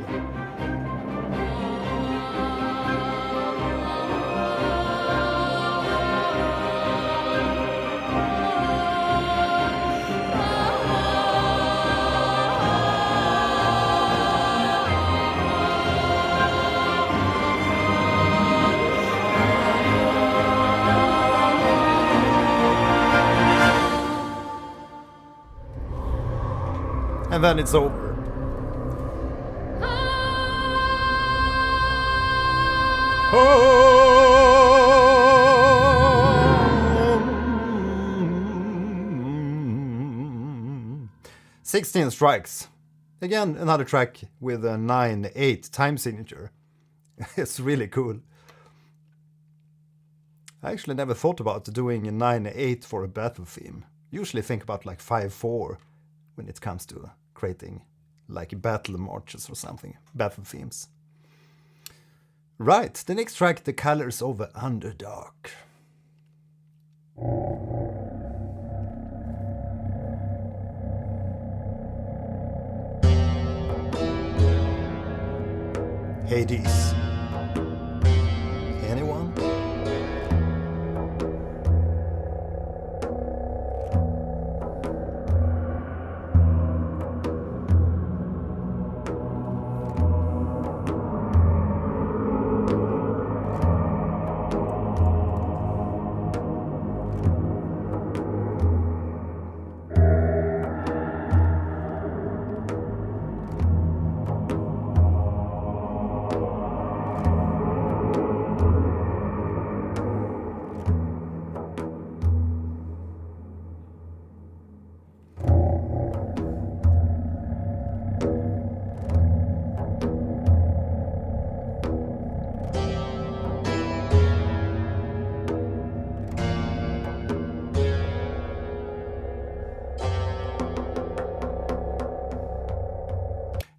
And then it's over. Oh. 16 strikes. Again, another track with a 9/8 time signature. It's really cool. I actually never thought about doing a 9/8 for a battle theme. Usually think about like 5/4 when it comes to creating like battle marches or something, battle themes. Right, the next track, The Colors of Underdark. Hades. Anyone?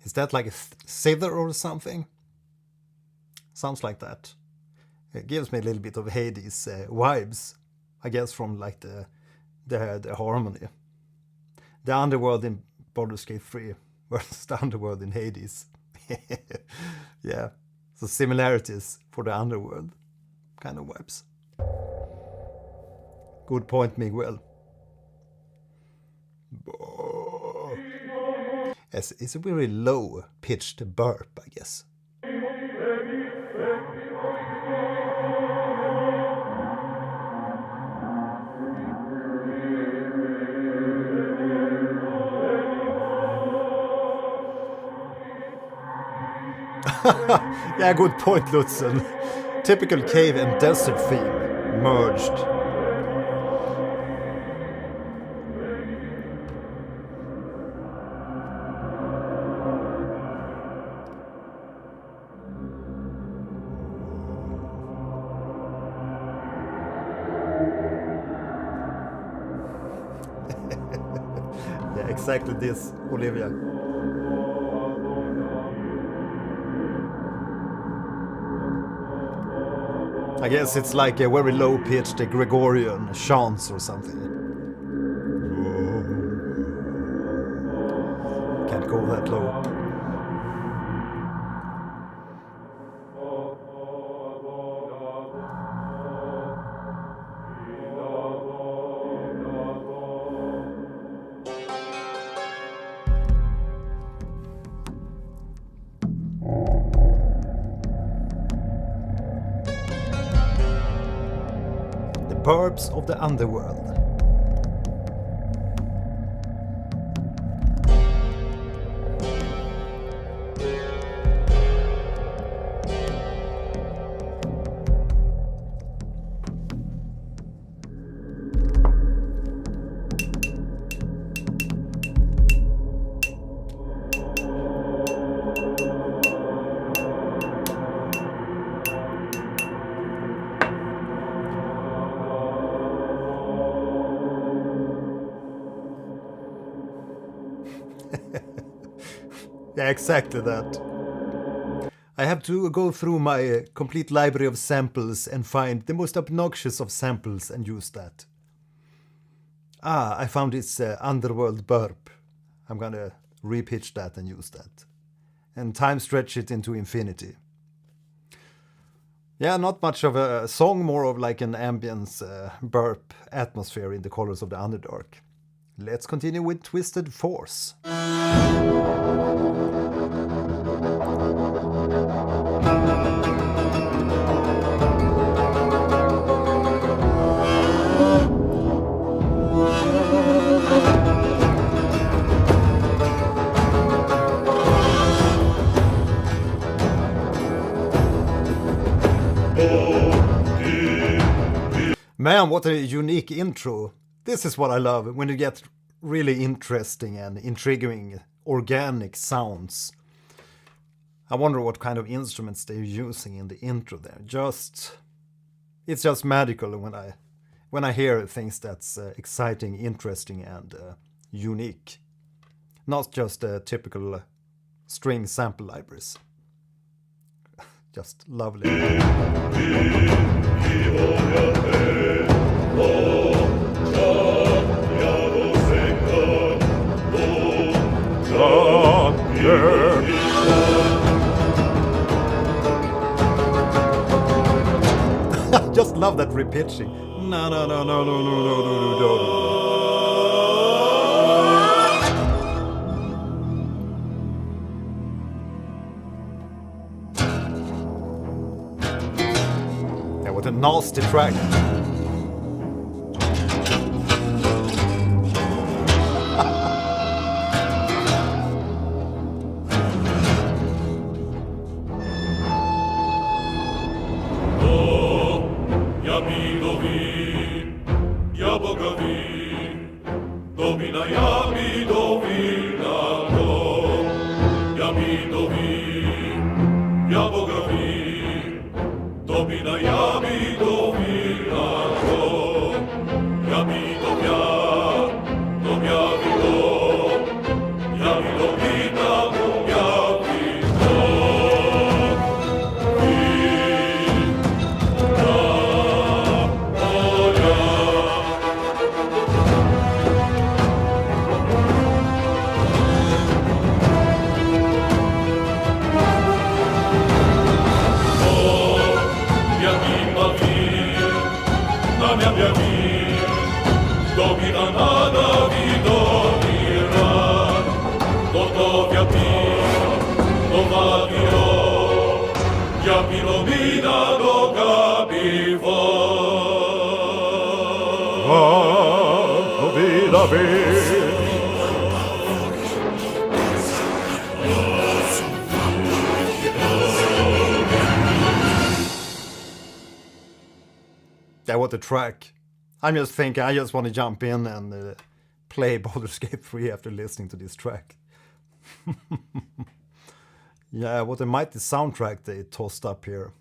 Is that like a zither or something? Sounds like that. It gives me a little bit of Hades vibes, I guess, from like the harmony. The underworld in Baldur's Gate 3 versus the underworld in Hades. Yeah, so similarities for the underworld kind of vibes. Good point, Miguel. It's a very low-pitched burp, I guess. Yeah, good point, Lutzen. Typical cave and desert theme merged. Yeah, exactly this, Olivia. I guess it's like a very low-pitched Gregorian chants or something. Can't go that low. Burbs of the Underworld. Yeah, exactly that. I have to go through my complete library of samples and find the most obnoxious of samples and use that. Ah, I found this underworld burp. I'm gonna repitch that and use that. And time stretch it into infinity. Yeah, not much of a song, more of like an ambience burp atmosphere in the Colors of the Underdark. Let's continue with Twisted Force. Man, what a unique intro. This is what I love, when you get really interesting and intriguing organic sounds. I wonder what kind of instruments they're using in the intro there. It's just magical when I hear things that's exciting, interesting, and unique. Not just typical string sample libraries. Just lovely. Just love that repitching. No. Yeah, what a nasty track. Yeah, what a track. I'm just thinking, I just want to jump in and play Baldur's Gate 3 after listening to this track. Yeah, what a mighty soundtrack they tossed up here.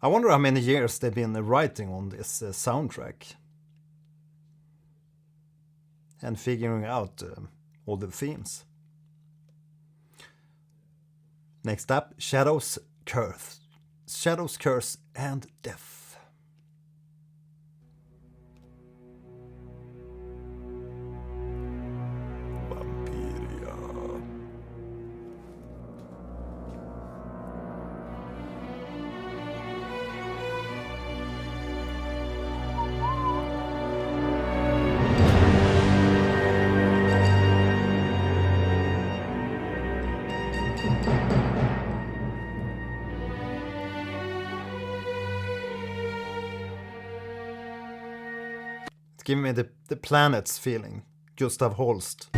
I wonder how many years they've been writing on this soundtrack. And figuring out all the themes. Next up, Shadows Curse. Shadows Curse and Death. Give me the planets feeling. Gustav Holst.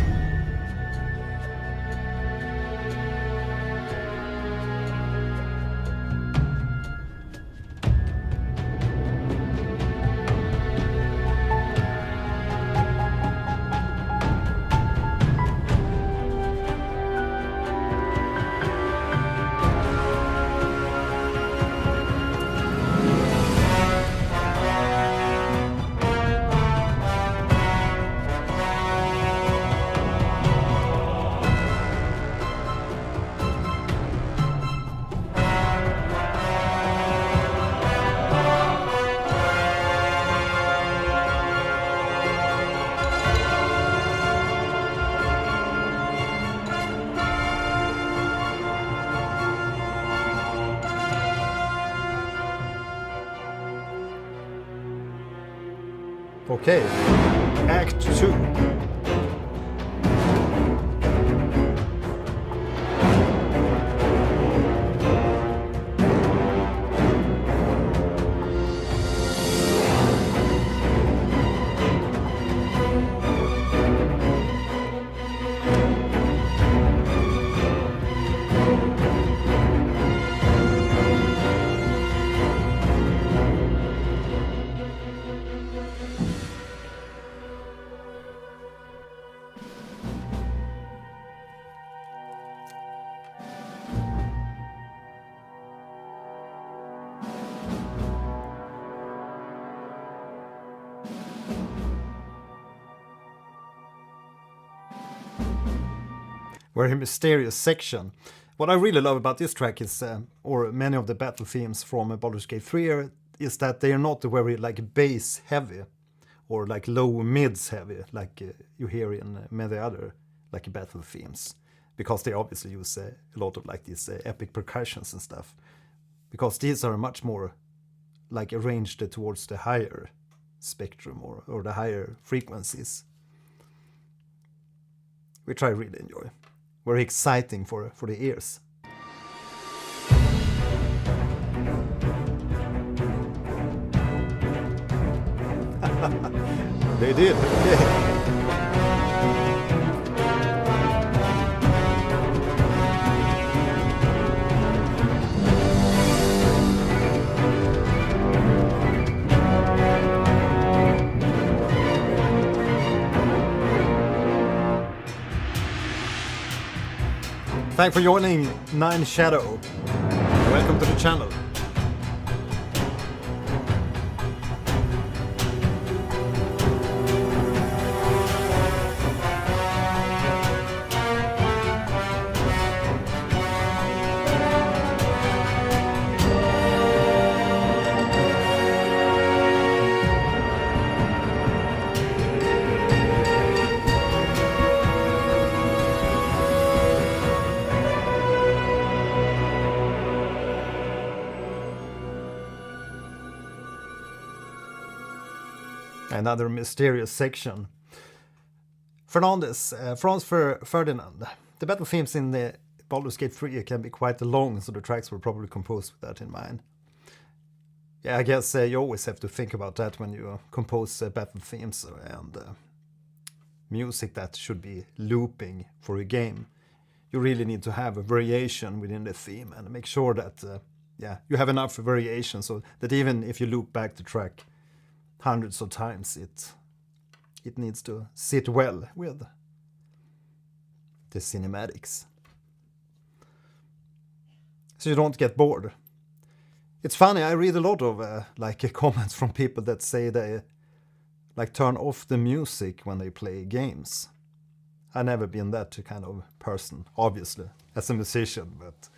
Okay, Act 2. Very mysterious section. What I really love about this track is, or many of the battle themes from Baldur's Gate 3 is that they are not very like bass heavy or like low mids heavy like you hear in many other like battle themes, because they obviously use a lot of like these epic percussions and stuff, because these are much more like arranged towards the higher spectrum or the higher frequencies, which I really enjoy. Very exciting for the ears. They did, okay. Thanks for joining, Nine Shadow. Welcome to the channel. Another mysterious section. Franz Ferdinand. The battle themes in the Baldur's Gate 3 can be quite long, so the tracks were probably composed with that in mind. Yeah, I guess you always have to think about that when you compose battle themes and music that should be looping for a game. You really need to have a variation within the theme and make sure that you have enough variation so that even if you loop back the track hundreds of times, it needs to sit well with the cinematics, so you don't get bored. It's funny, I read a lot of comments from people that say they like turn off the music when they play games. I've never been that kind of person, obviously, as a musician, but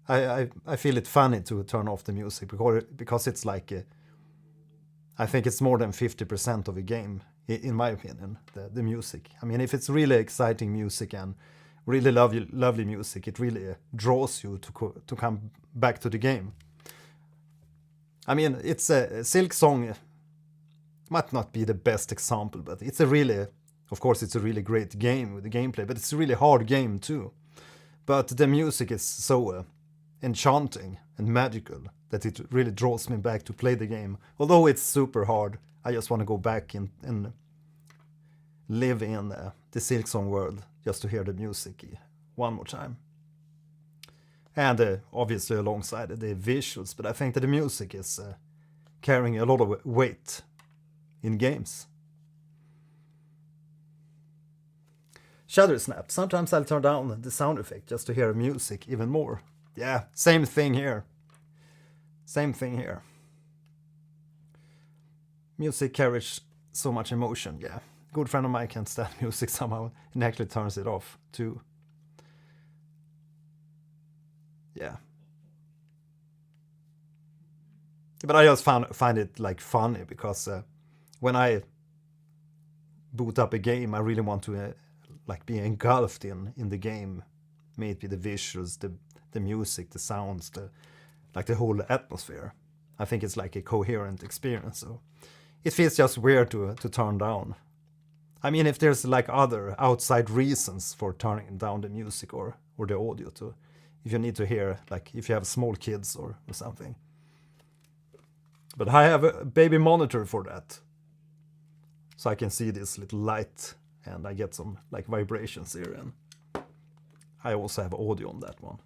I feel it funny to turn off the music because it's like I think it's more than 50% of a game, in my opinion, the music. I mean, if it's really exciting music and really lovely music, it really draws you to come back to the game. I mean, it's a Silk Song might not be the best example, but it's a really great game with the gameplay, but it's a really hard game too. But the music is so enchanting and magical that it really draws me back to play the game. Although it's super hard, I just want to go back and live in the Silk Song world just to hear the music one more time. And obviously alongside the visuals, but I think that the music is carrying a lot of weight in games. Shutter Snap. Sometimes I'll turn down the sound effect just to hear music even more. Yeah, same thing here. Same thing here. Music carries so much emotion, yeah. A good friend of mine can't stand music somehow and actually turns it off too. Yeah. But I just find it like funny because when I boot up a game, I really want to like be engulfed in the game. Maybe the visuals, the music, the sounds, the whole atmosphere. I think it's like a coherent experience. So it feels just weird to turn down. I mean, if there's like other outside reasons for turning down the music or the audio, to if you need to hear, like if you have small kids or something. But I have a baby monitor for that, so I can see this little light and I get some like vibrations here, and I also have audio on that one.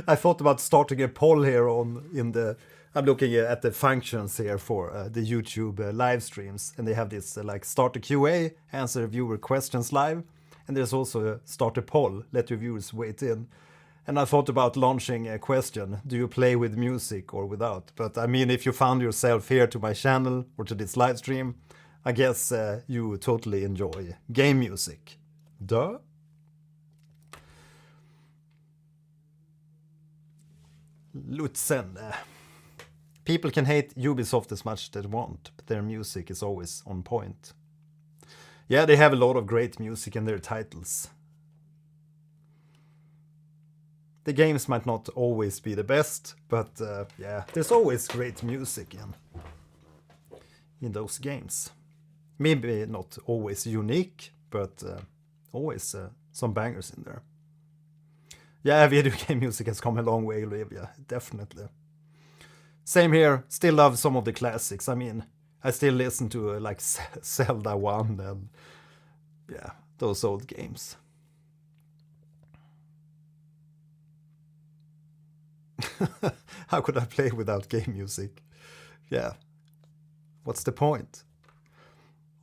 I thought about starting a poll here I'm looking at the functions here for the YouTube live streams, and they have this like start a QA, answer viewer questions live, and there's also a start a poll, let your viewers wait in. And I thought about launching a question, do you play with music or without? But I mean, if you found yourself here to my channel or to this live stream, I guess you totally enjoy game music. Duh. Lutzen. People can hate Ubisoft as much as they want, but their music is always on point. Yeah, they have a lot of great music in their titles. The games might not always be the best, but yeah, there's always great music in those games. Maybe not always unique, but always some bangers in there. Yeah, video game music has come a long way, Olivia, definitely. Same here, still love some of the classics. I mean, I still listen to like Zelda 1 and yeah, those old games. How could I play without game music? Yeah, what's the point?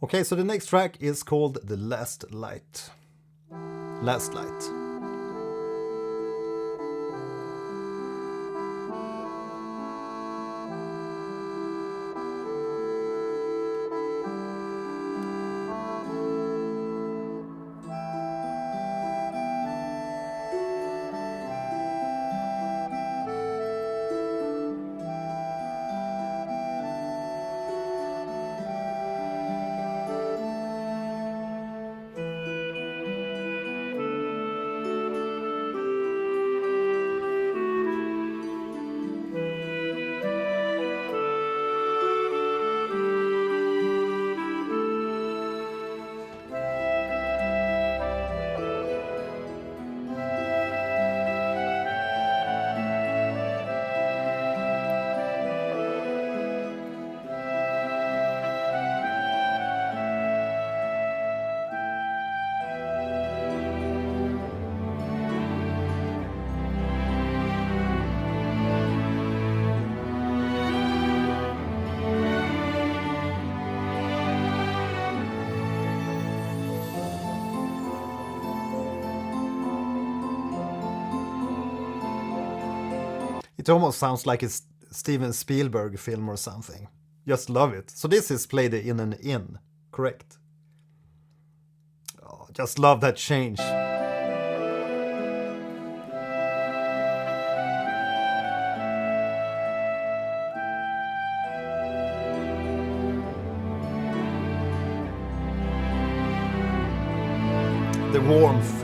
Okay, so the next track is called The Last Light. Last Light. It almost sounds like a Steven Spielberg film or something. Just love it. So this is played in an inn, correct? Oh, just love that change. The warmth.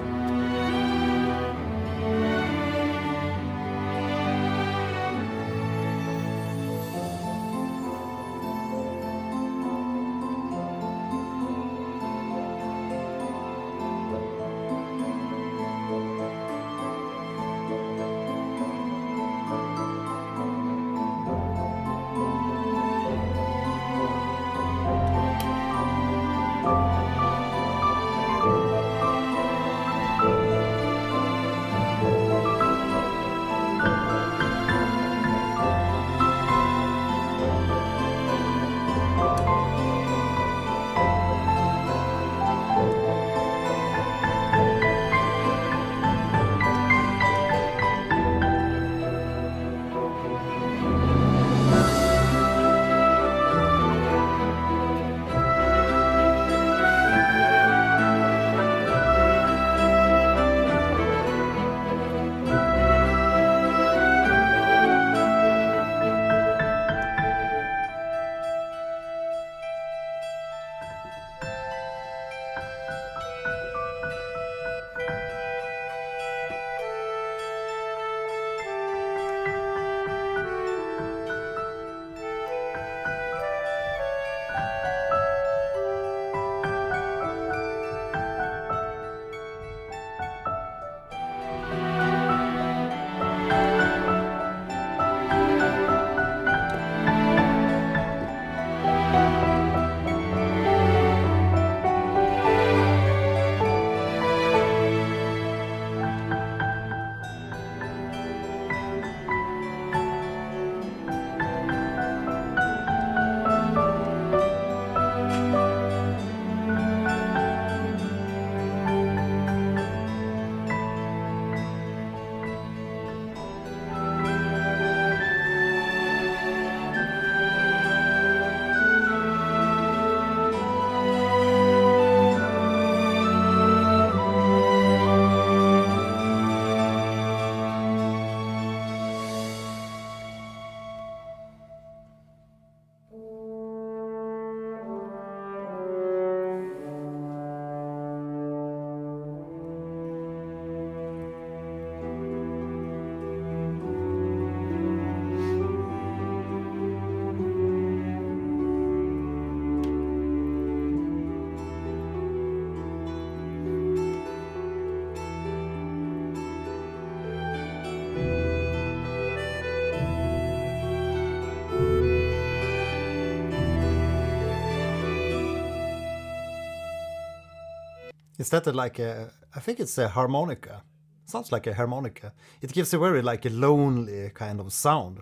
Is that like a, I think it's a harmonica. Sounds like a harmonica. It gives a very like a lonely kind of sound,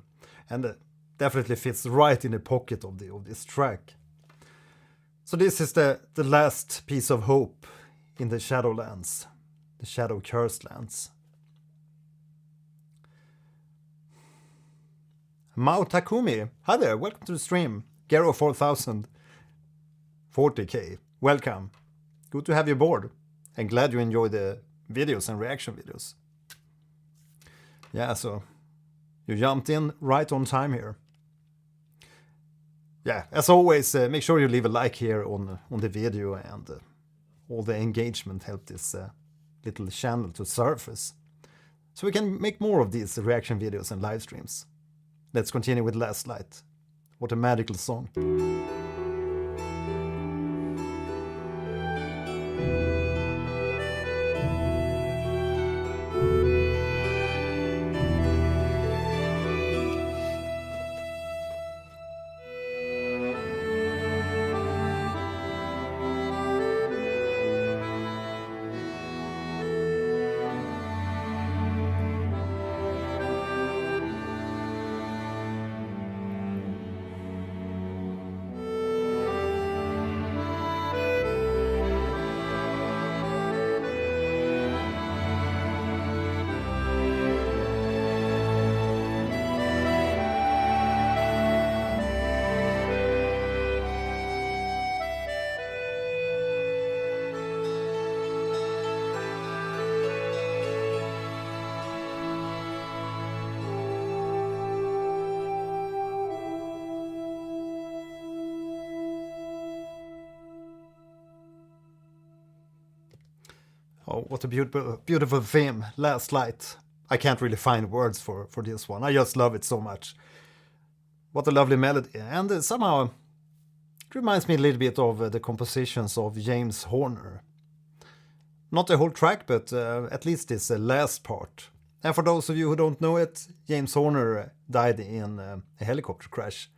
and definitely fits right in the pocket of this track. So this is the last piece of hope in the Shadowlands, the Shadow Cursed Lands. Mao Takumi, hi there, welcome to the stream. Gero 4000, 40k, welcome. Good to have you aboard, and glad you enjoy the videos and reaction videos. Yeah, so you jumped in right on time here. Yeah, as always, make sure you leave a like here on the video, and all the engagement help this little channel to surface, so we can make more of these reaction videos and live streams. Let's continue with Last Light. What a magical song. Oh, what a beautiful theme, Last Light. I can't really find words for this one. I just love it so much. What a lovely melody. And somehow it reminds me a little bit of the compositions of James Horner. Not the whole track, but at least this last part. And for those of you who don't know it, James Horner died in a helicopter crash.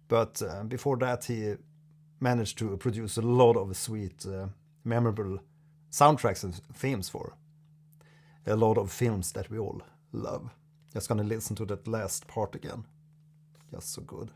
But before that, he managed to produce a lot of sweet, memorable soundtracks and themes for a lot of films that we all love. Just gonna listen to that last part again. Just so good.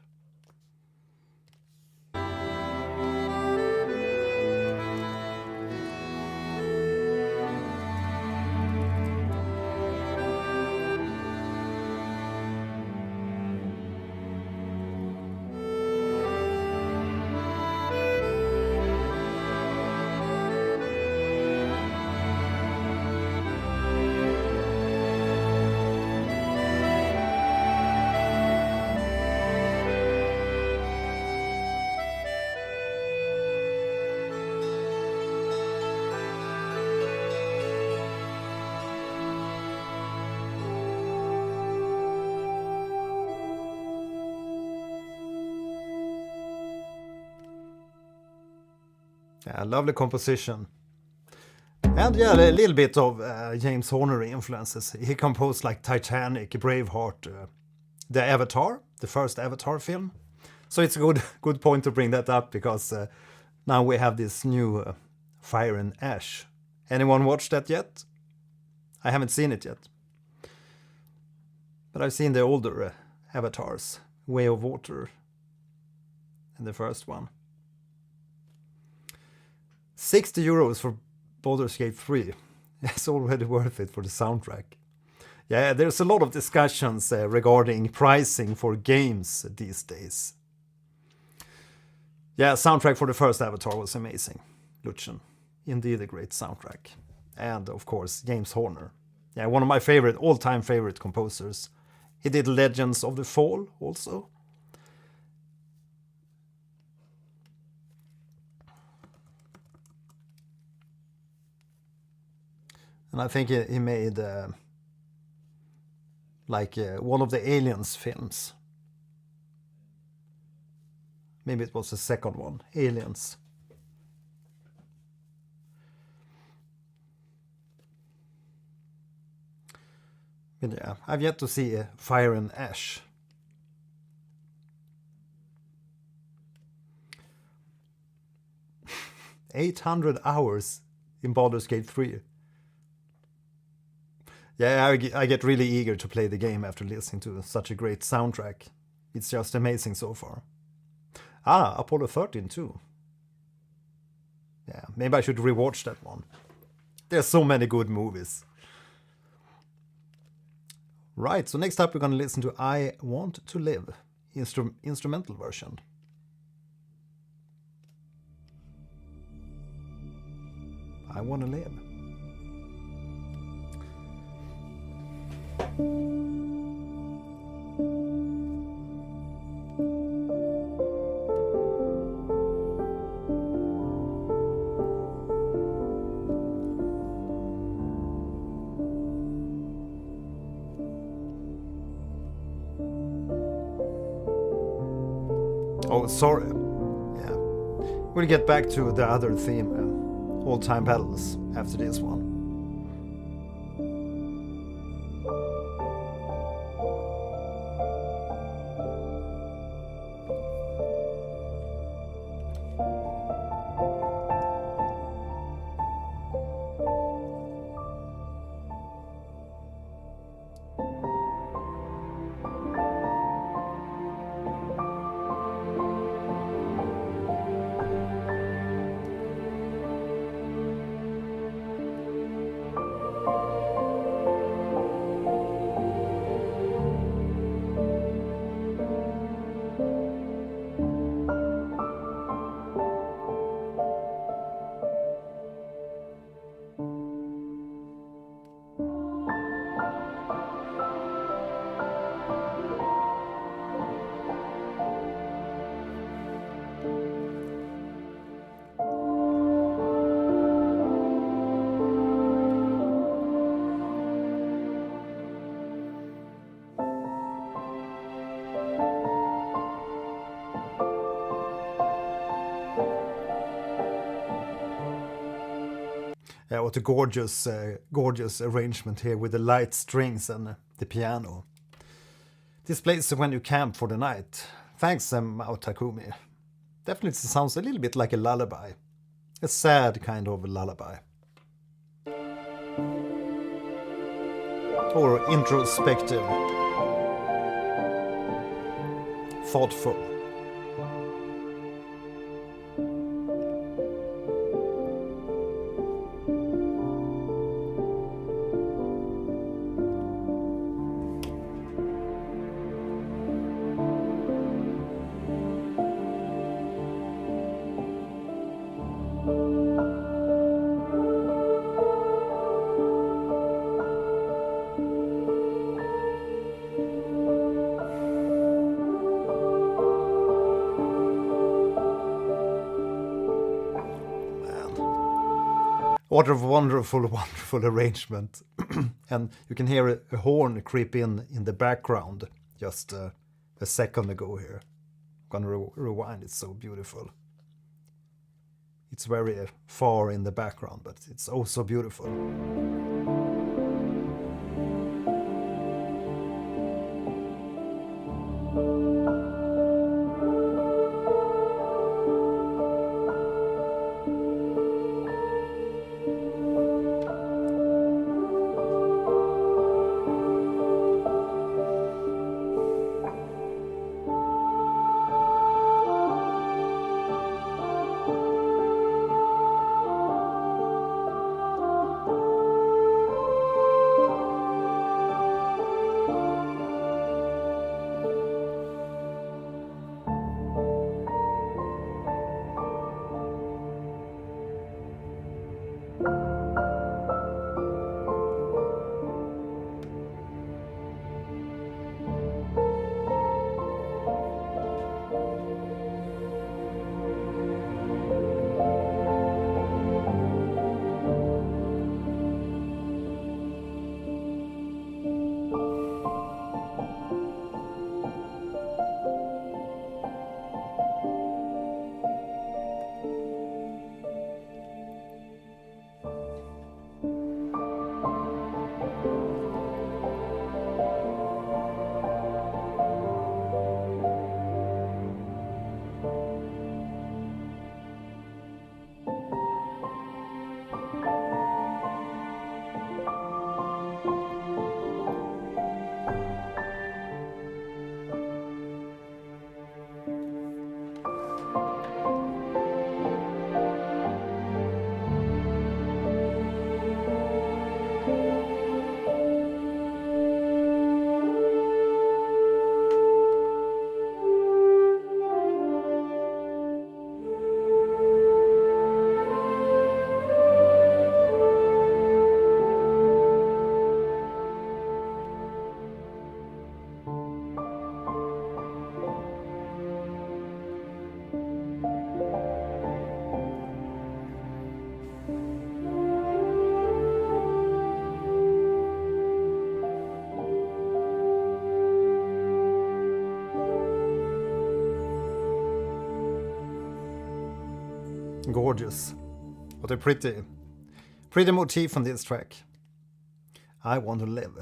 Yeah, lovely composition. And yeah, a little bit of James Horner influences. He composed like Titanic, Braveheart, the Avatar, the first Avatar film. So it's a good point to bring that up, because now we have this new Fire and Ash. Anyone watched that yet? I haven't seen it yet. But I've seen the older Avatars, Way of Water, and the first one. 60 euros for Baldur's Gate 3. It's already worth it for the soundtrack. Yeah, there's a lot of discussions regarding pricing for games these days. Yeah, soundtrack for the first Avatar was amazing. Lucian, indeed a great soundtrack. And of course, James Horner. Yeah, one of my all-time favorite composers. He did Legends of the Fall also. And I think he made one of the Aliens films. Maybe it was the second one, Aliens. But yeah, I've yet to see Fire and Ash. $800 in Baldur's Gate 3. Yeah, I get really eager to play the game after listening to such a great soundtrack. It's just amazing so far. Apollo 13 too. Yeah, maybe I should rewatch that one. There's so many good movies. Right, so next up we're gonna listen to I Want to Live, instrumental version. I Wanna Live. Oh, sorry. Yeah. We'll get back to the other theme, all-time battles, after this one. Yeah, what a gorgeous, gorgeous arrangement here with the light strings and the piano. This plays when you camp for the night. Thanks, Mao Takumi. Definitely sounds a little bit like a lullaby. A sad kind of lullaby. Or introspective. Thoughtful. What a wonderful, wonderful arrangement. And you can hear a horn creep in the background just a second ago here. I'm gonna rewind, it's so beautiful. It's very far in the background, but it's oh so beautiful. Gorgeous. What a pretty motif on this track. I Want to Live.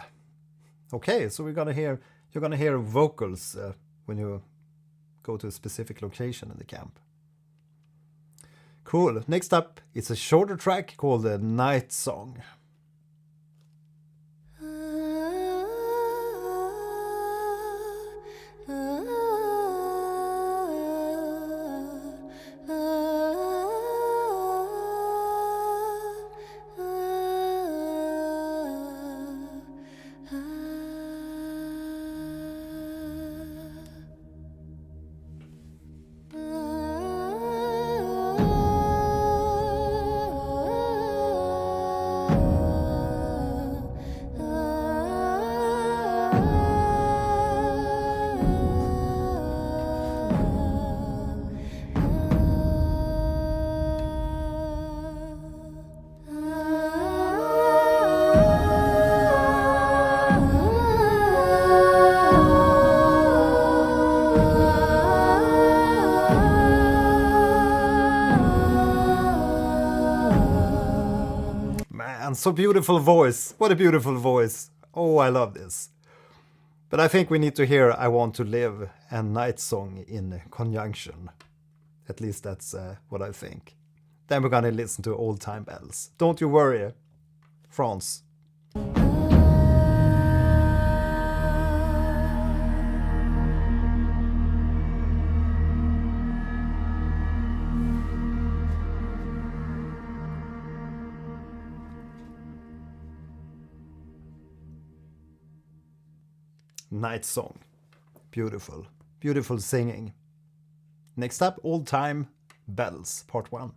Okay, so you're gonna hear vocals when you go to a specific location in the camp. Cool. Next up, it's a shorter track called the Nightsong. So beautiful voice. What a beautiful voice. Oh, I love this. But I think we need to hear I Want to Live and Nightsong in conjunction. At least that's what I think. Then we're gonna listen to Old Time Bells. Don't you worry, France. Nightsong. Beautiful. Beautiful singing. Next up, Old Time Bells, Part 1.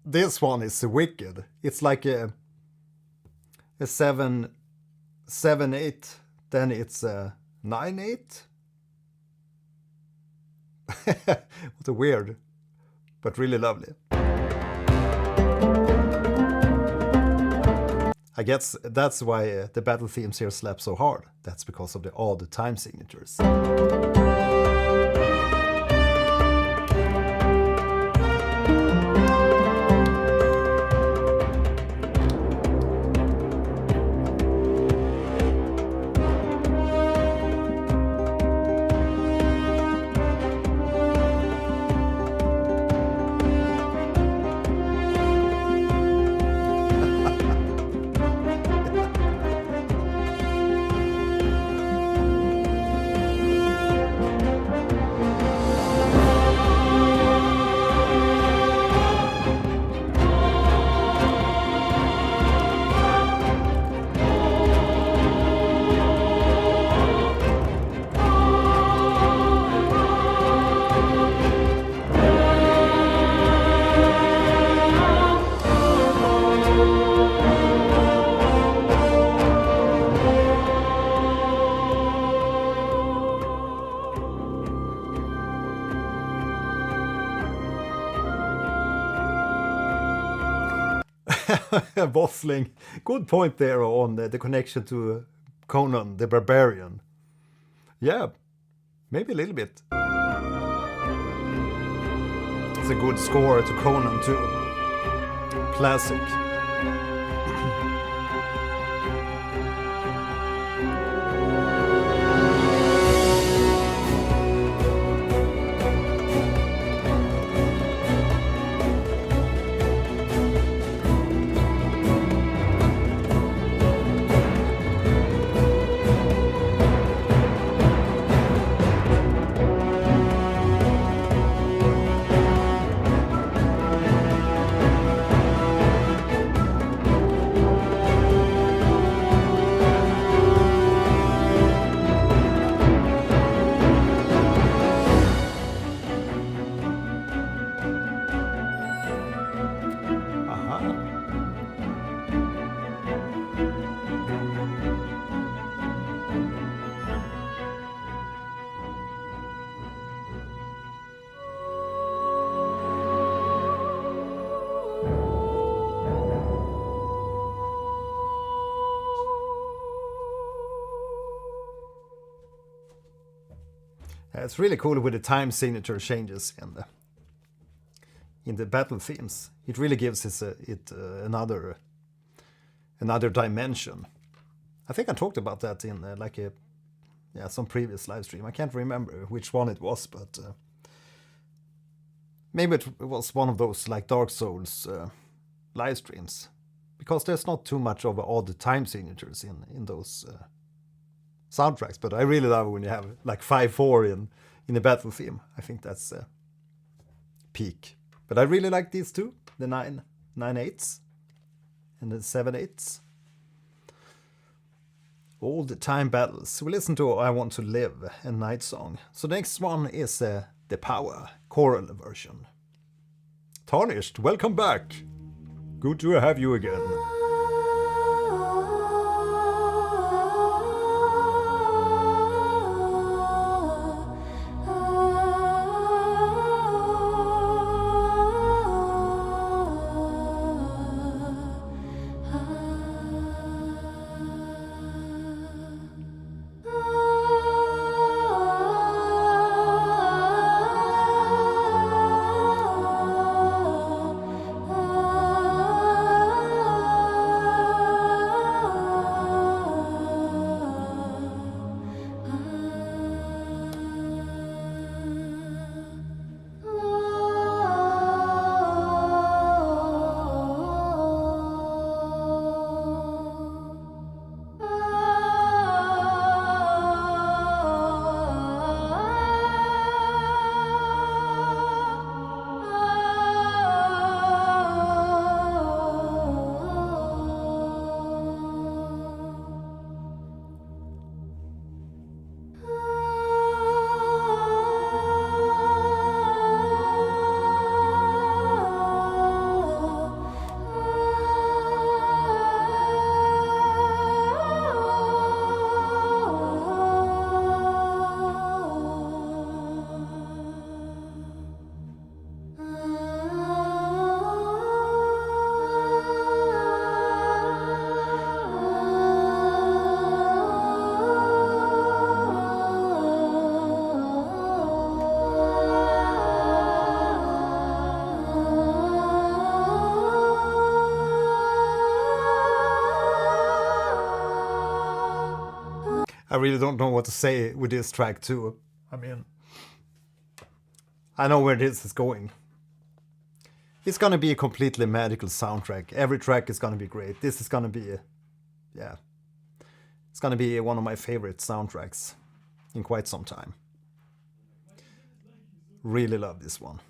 This one is wicked. It's like a 7-8, then it's a 9-8. What a weird, but really lovely. I guess that's why the battle themes here slap so hard. That's because of the odd time signatures. Bossling. Good point there on the connection to Conan the Barbarian. Yeah, maybe a little bit. It's a good score to Conan too. Classic. It's really cool with the time signature changes in the battle themes. It really gives it another dimension. I think I talked about that in some previous live stream. I can't remember which one it was, but maybe it was one of those like Dark Souls live streams, because there's not too much of odd time signatures in those soundtracks. But I really love when you have like 5/4 in the battle theme. I think that's peak. But I really like these two, the 9/8 and the 7/8. All the time battles. We listen to I Want to Live and Nightsong. So the next one is the Power choral version. Tarnished, welcome back. Good to have you again. I really don't know what to say with this track too. I mean, I know where this is going. It's gonna be a completely magical soundtrack. Every track is gonna be great. This is gonna be, it's gonna be one of my favorite soundtracks in quite some time. Really love this one.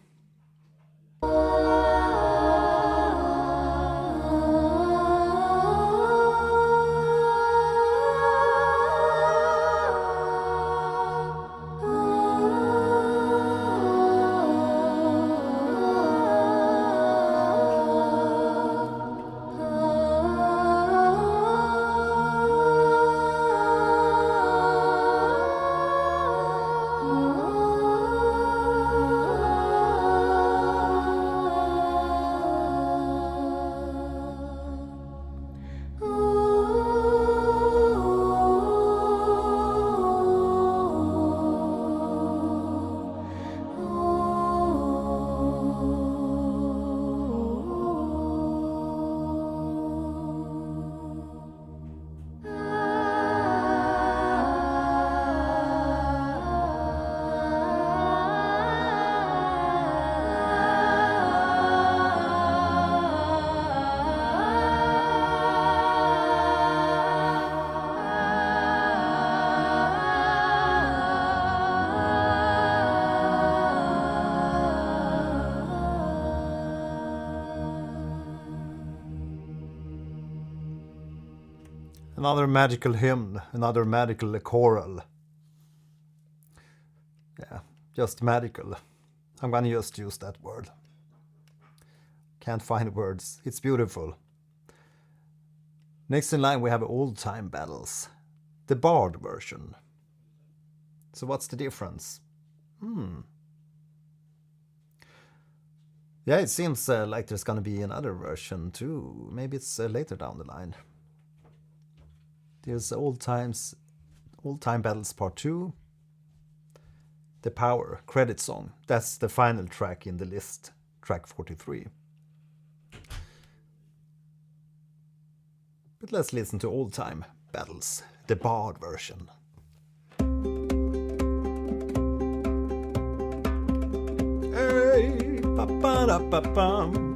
Another magical hymn, another magical choral. Yeah, just magical. I'm gonna just use that word. Can't find words. It's beautiful. Next in line we have Old Time Battles. The Bard version. So what's the difference? Yeah, it seems like there's gonna be another version too. Maybe it's later down the line. There's Old Time Battles Part 2. The Power, credit song. That's the final track in the list, track 43. But let's listen to Old Time Battles, the Bard version. Hey, ba-ba-da-ba-bum.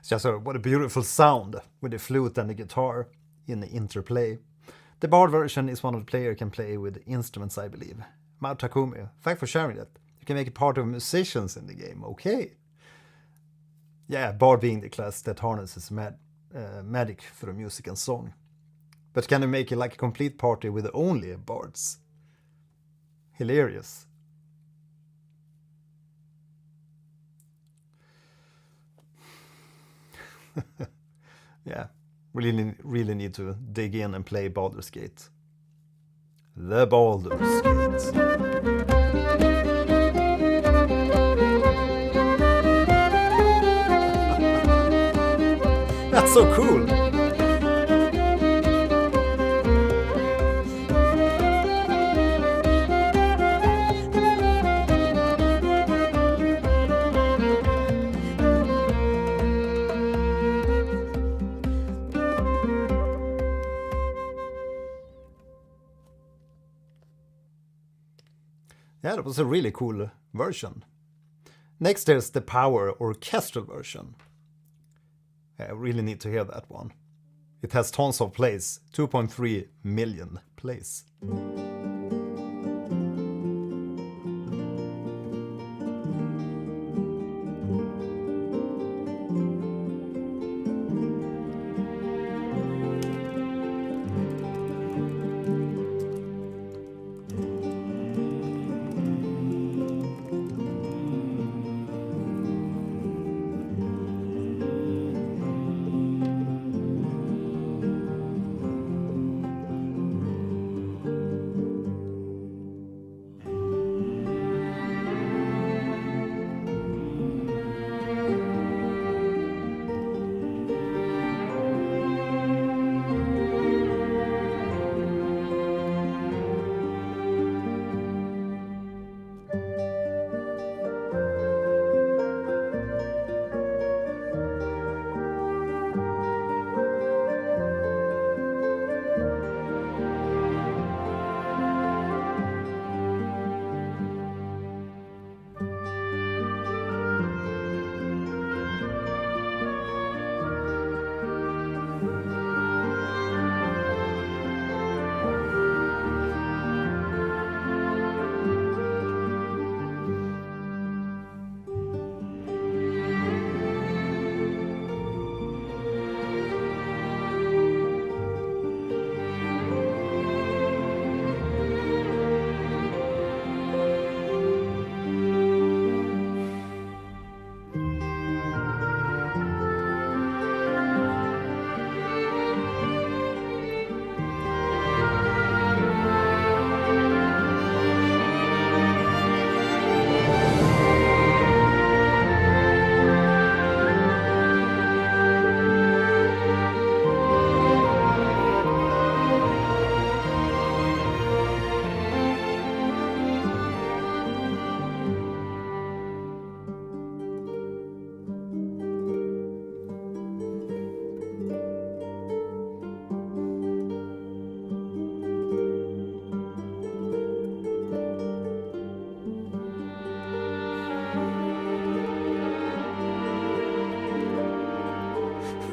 Just what a beautiful sound with the flute and the guitar in the interplay. The Bard version is one of the player can play with instruments, I believe. Mao Takumi, thanks for sharing that. You can make it part of musicians in the game, okay. Yeah, Bard being the class that harnesses magic through music and song. But can you make it like a complete party with only bards? Hilarious. Yeah, really need to dig in and play Baldur's Gate. The Baldur's Gate. That's so cool. Yeah, that was a really cool version. Next there's the Power Orchestral version. I really need to hear that one. It has tons of plays, 2.3 million plays.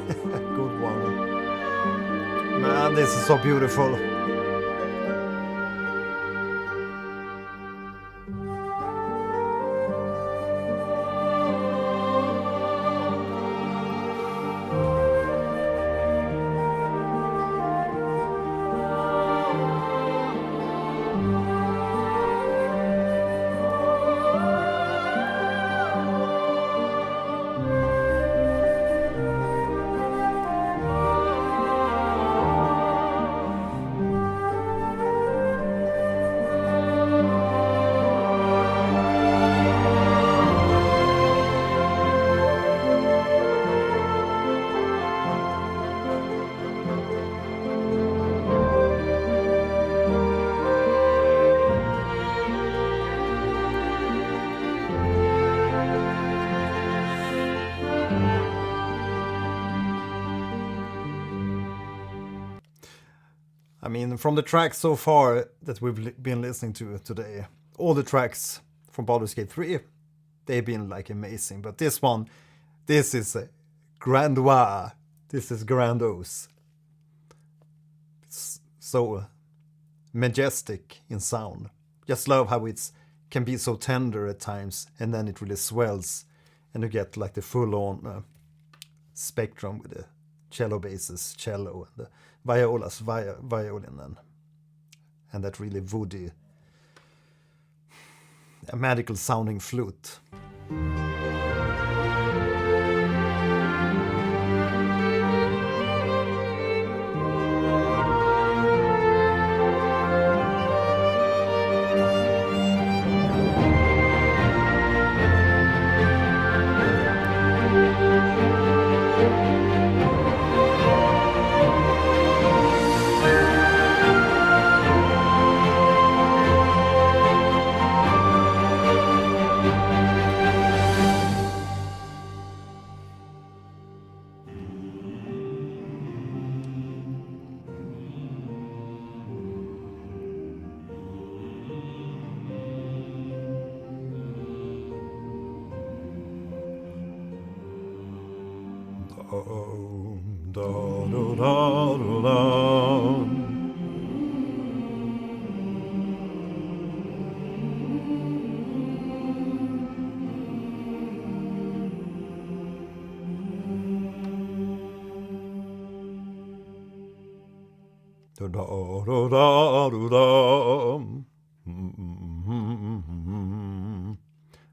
Good one. Man, this is so beautiful. I mean, from the tracks so far that we've been listening to today, all the tracks from Baldur's Gate 3, they've been like amazing. But this one, this is grandiose. This is grandiose. It's so majestic in sound. Just love how it can be so tender at times, and then it really swells, and you get like the full-on spectrum with the cello basses, cello, and the violas, violin, and that really woody, a magical sounding flute.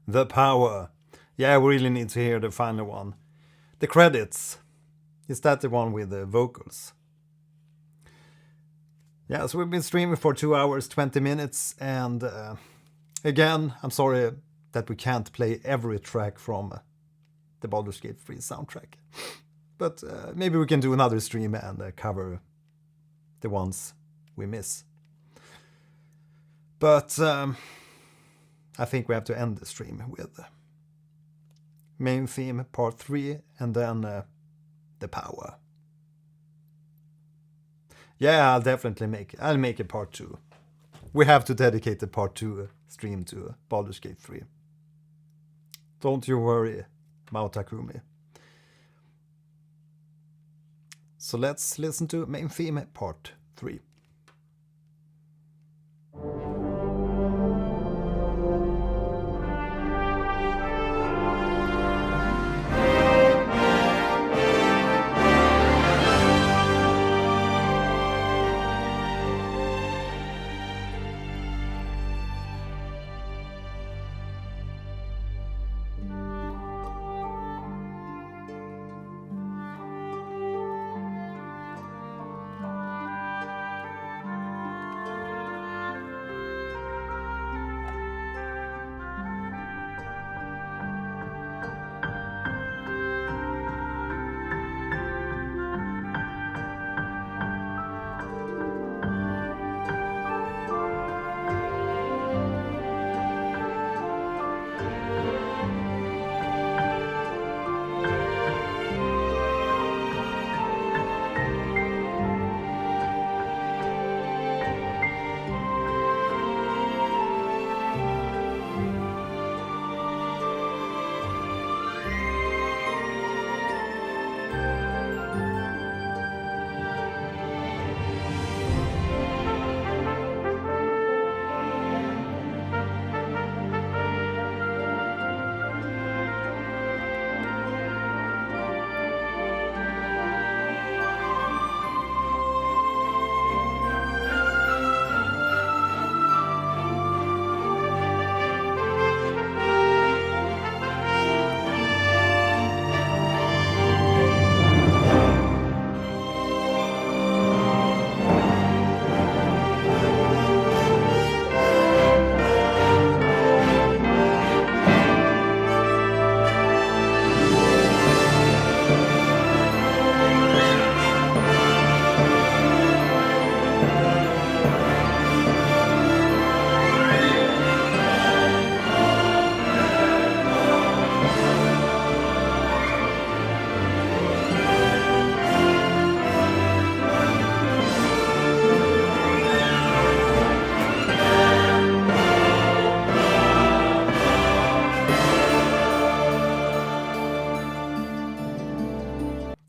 The power. Yeah, we really need to hear the final one. The credits. Is that the one with the vocals? Yeah, so we've been streaming for 2 hours, 20 minutes, and again, I'm sorry that we can't play every track from the Baldur's Gate 3 soundtrack. But maybe we can do another stream and cover the ones we miss. But I think we have to end the stream with main theme part 3 and then the power. Yeah, I'll make a part 2. We have to dedicate the part 2 stream to Baldur's Gate 3. Don't you worry, Mao Takumi. So let's listen to main theme part 3.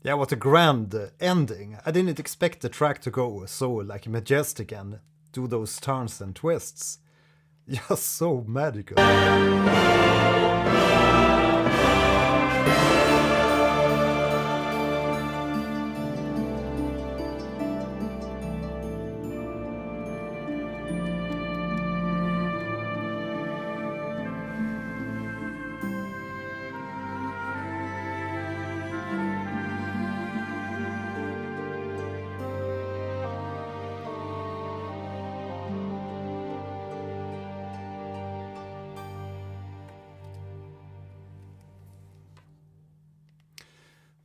Yeah, what a grand ending. I didn't expect the track to go so like majestic and do those turns and twists. Just so magical.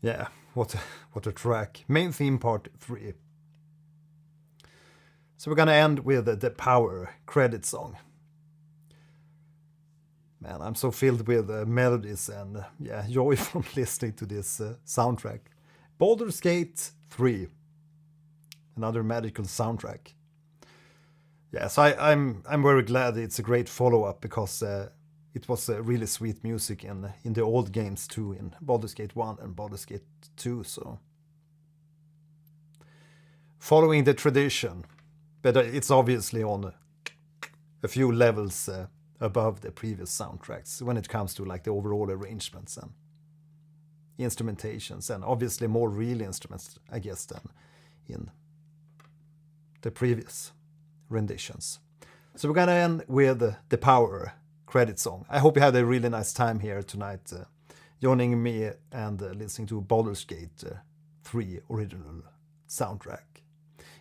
Yeah, what a track. Main theme part 3. So we're gonna end with the Power credit song. Man, I'm so filled with melodies and joy from listening to this soundtrack. Baldur's Gate 3. Another magical soundtrack. Yeah, so I'm very glad it's a great follow-up because it was really sweet music in the old games too, in Baldur's Gate 1 and Baldur's Gate 2, so following the tradition, but it's obviously on a few levels above the previous soundtracks when it comes to like the overall arrangements and instrumentations, and obviously more real instruments, I guess, than in the previous renditions. So we're gonna end with the Power credit song. I hope you had a really nice time here tonight, joining me and listening to Baldur's Gate 3 original soundtrack.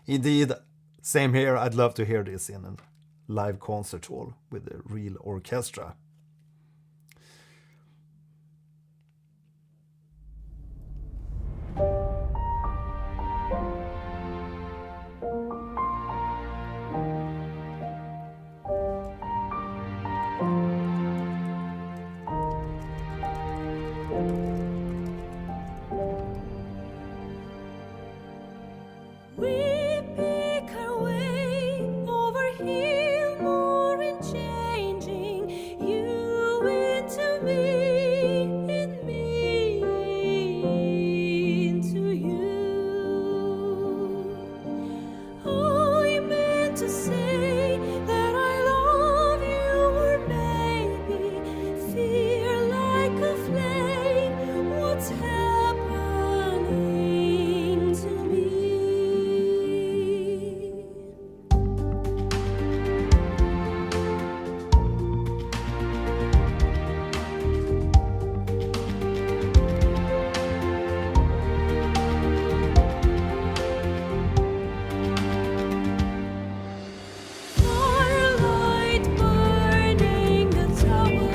Indeed, same here. I'd love to hear this in a live concert hall with a real orchestra. We pick our way over hill, more and changing you into me, and me into you. I meant to say that I love you, or maybe fear like a flame. What's happening to me? Firelight burning the tower.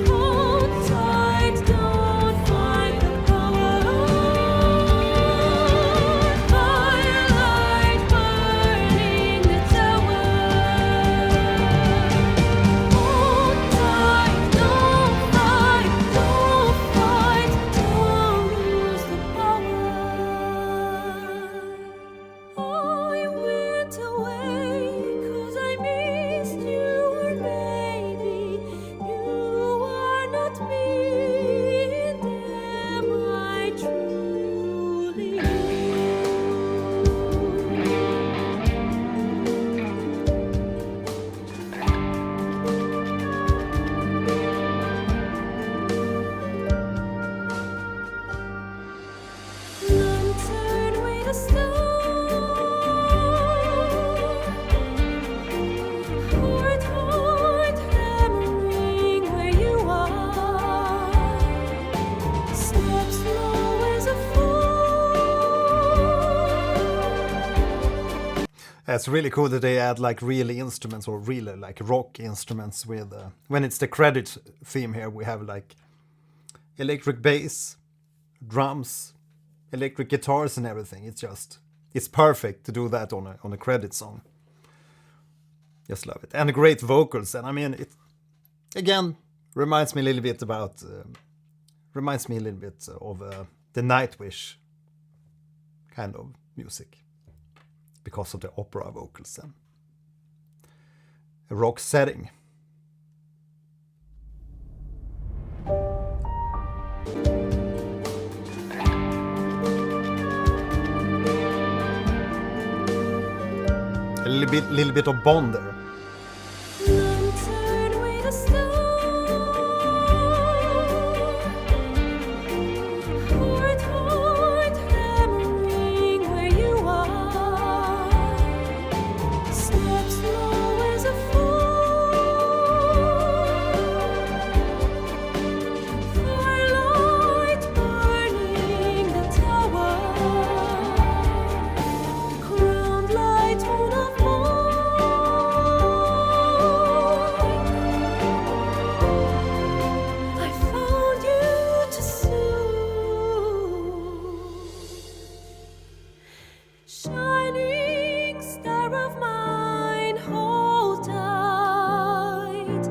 Hold tight, don't find the power. Firelight burning the tower. Hold tight, don't fight, don't lose the power. I went away 'cause I missed you, or maybe you are not me, and am I truly you? Lantern with a star, heart hammering where you are. Step slow as a fool. It's really cool that they add like real instruments or real like rock instruments with when it's the credit theme here we have like electric bass, drums, electric guitars and everything. It's perfect to do that on a credit song. Just love it. And great vocals, and I mean it again reminds me a little bit of the Nightwish kind of music because of the opera vocals and a rock setting. little bit of Bond there. Lantern with a star, heart hammering where you are. Step slow as a fall, firelight burning the tower, crowned light moon of I found you too soon. Shining star of mine, hold tight.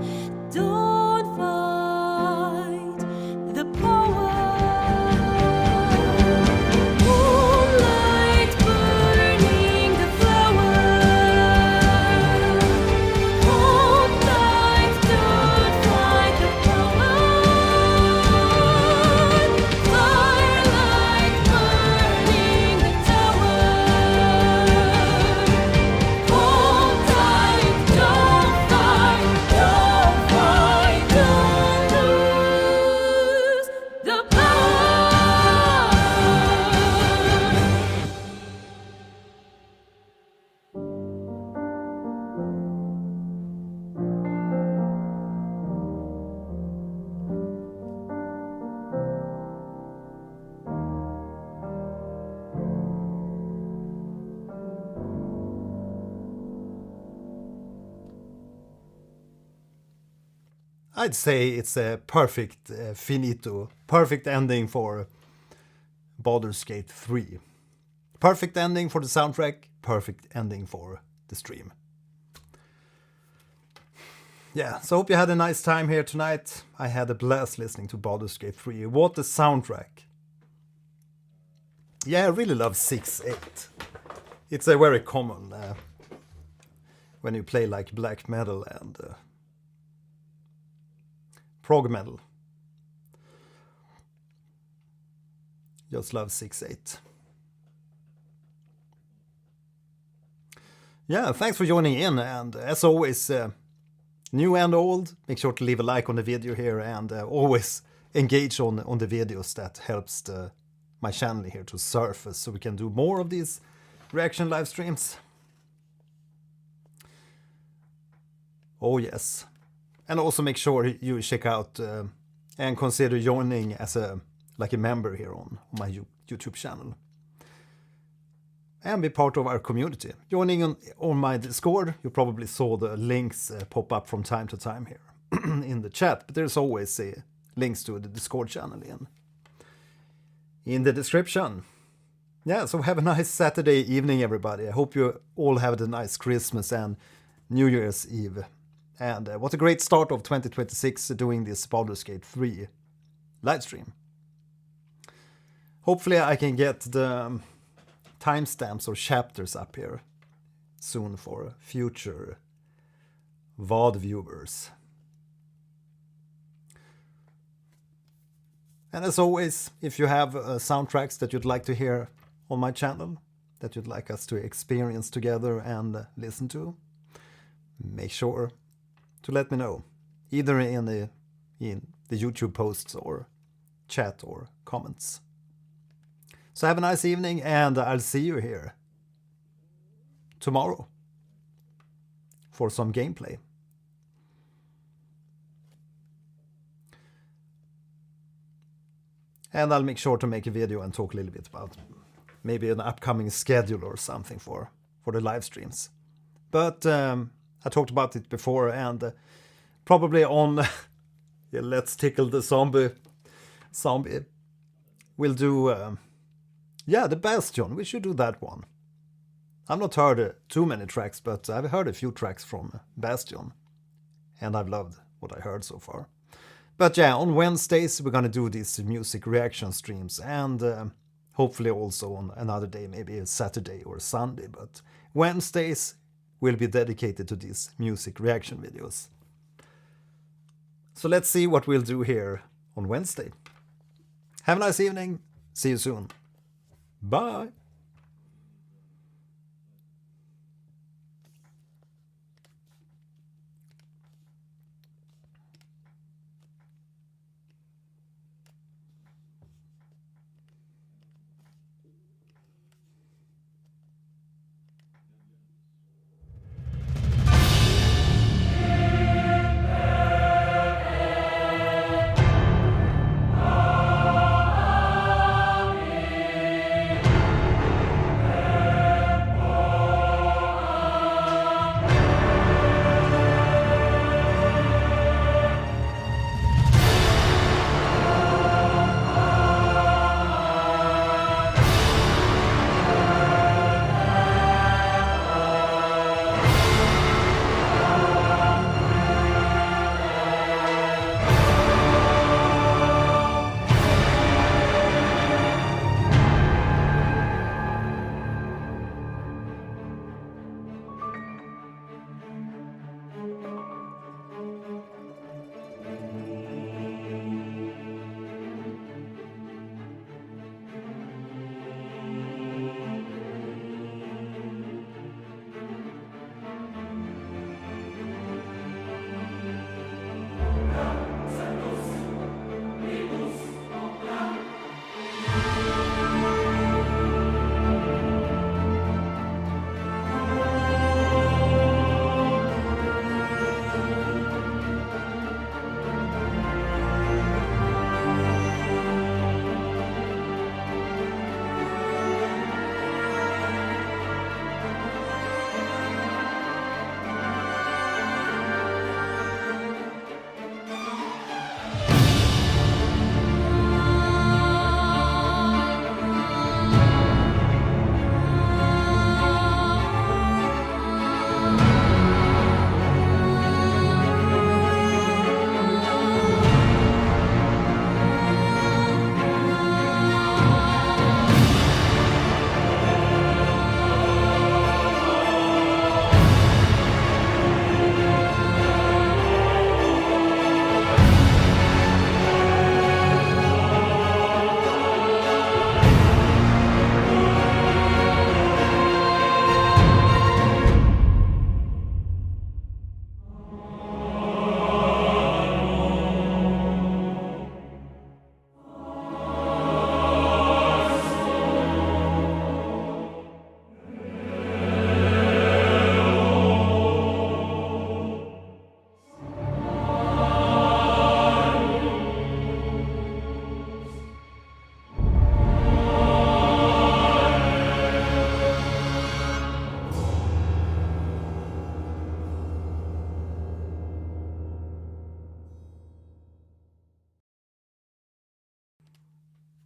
Don't fight the power. Moonlight burning the flower. Hold tight, don't fight the power. Firelight burning the tower. Hold tight, don't fight, don't lose the power. I'd say it's a perfect finito, perfect ending for Baldur's Gate 3. Perfect ending for the soundtrack, perfect ending for the stream. Yeah, so hope you had a nice time here tonight. I had a blast listening to Baldur's Gate 3. What a soundtrack. Yeah, I really love 6/8. It's a very common when you play like black metal and prog metal. Just love 6/8. Yeah, thanks for joining in, and as always, new and old, make sure to leave a like on the video here, and always engage on the videos. That helps my channel here to surface, so we can do more of these reaction live streams. Oh yes. And also make sure you check out and consider joining as a member here on my YouTube channel. And be part of our community. Joining on my Discord, you probably saw the links pop up from time to time here in the chat. But there's always links to the Discord channel in the description. Yeah, so have a nice Saturday evening, everybody. I hope you all have a nice Christmas and New Year's Eve. And what a great start of 2026 doing this Baldur's Gate 3 live stream. Hopefully I can get the timestamps or chapters up here soon for future VOD viewers. And as always, if you have soundtracks that you'd like to hear on my channel, that you'd like us to experience together and listen to, make sure to let me know, either in the YouTube posts or chat or comments. So have a nice evening, and I'll see you here tomorrow for some gameplay. And I'll make sure to make a video and talk a little bit about maybe an upcoming schedule or something for the live streams. But I talked about it before, and probably on Let's Tickle the Zombie, we'll do the Bastion. We should do that one. I've not heard too many tracks, but I've heard a few tracks from Bastion, and I've loved what I heard so far. But yeah, on Wednesdays we're gonna do these music reaction streams, and hopefully also on another day, maybe a Saturday or Sunday. But Wednesdays will be dedicated to these music reaction videos. So let's see what we'll do here on Wednesday. Have a nice evening. See you soon. Bye.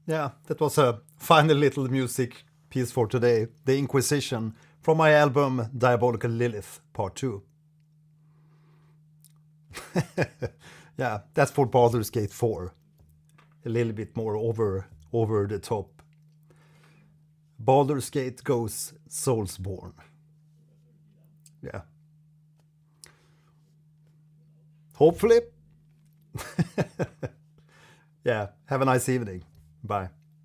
Yeah, that was a final little music piece for today. The Inquisition from my album Diabolical Lilith Part 2. Yeah, that's for Baldur's Gate 4. A little bit more over the top. Baldur's Gate goes Soulsborne. Yeah. Hopefully. Yeah, have a nice evening. Bye.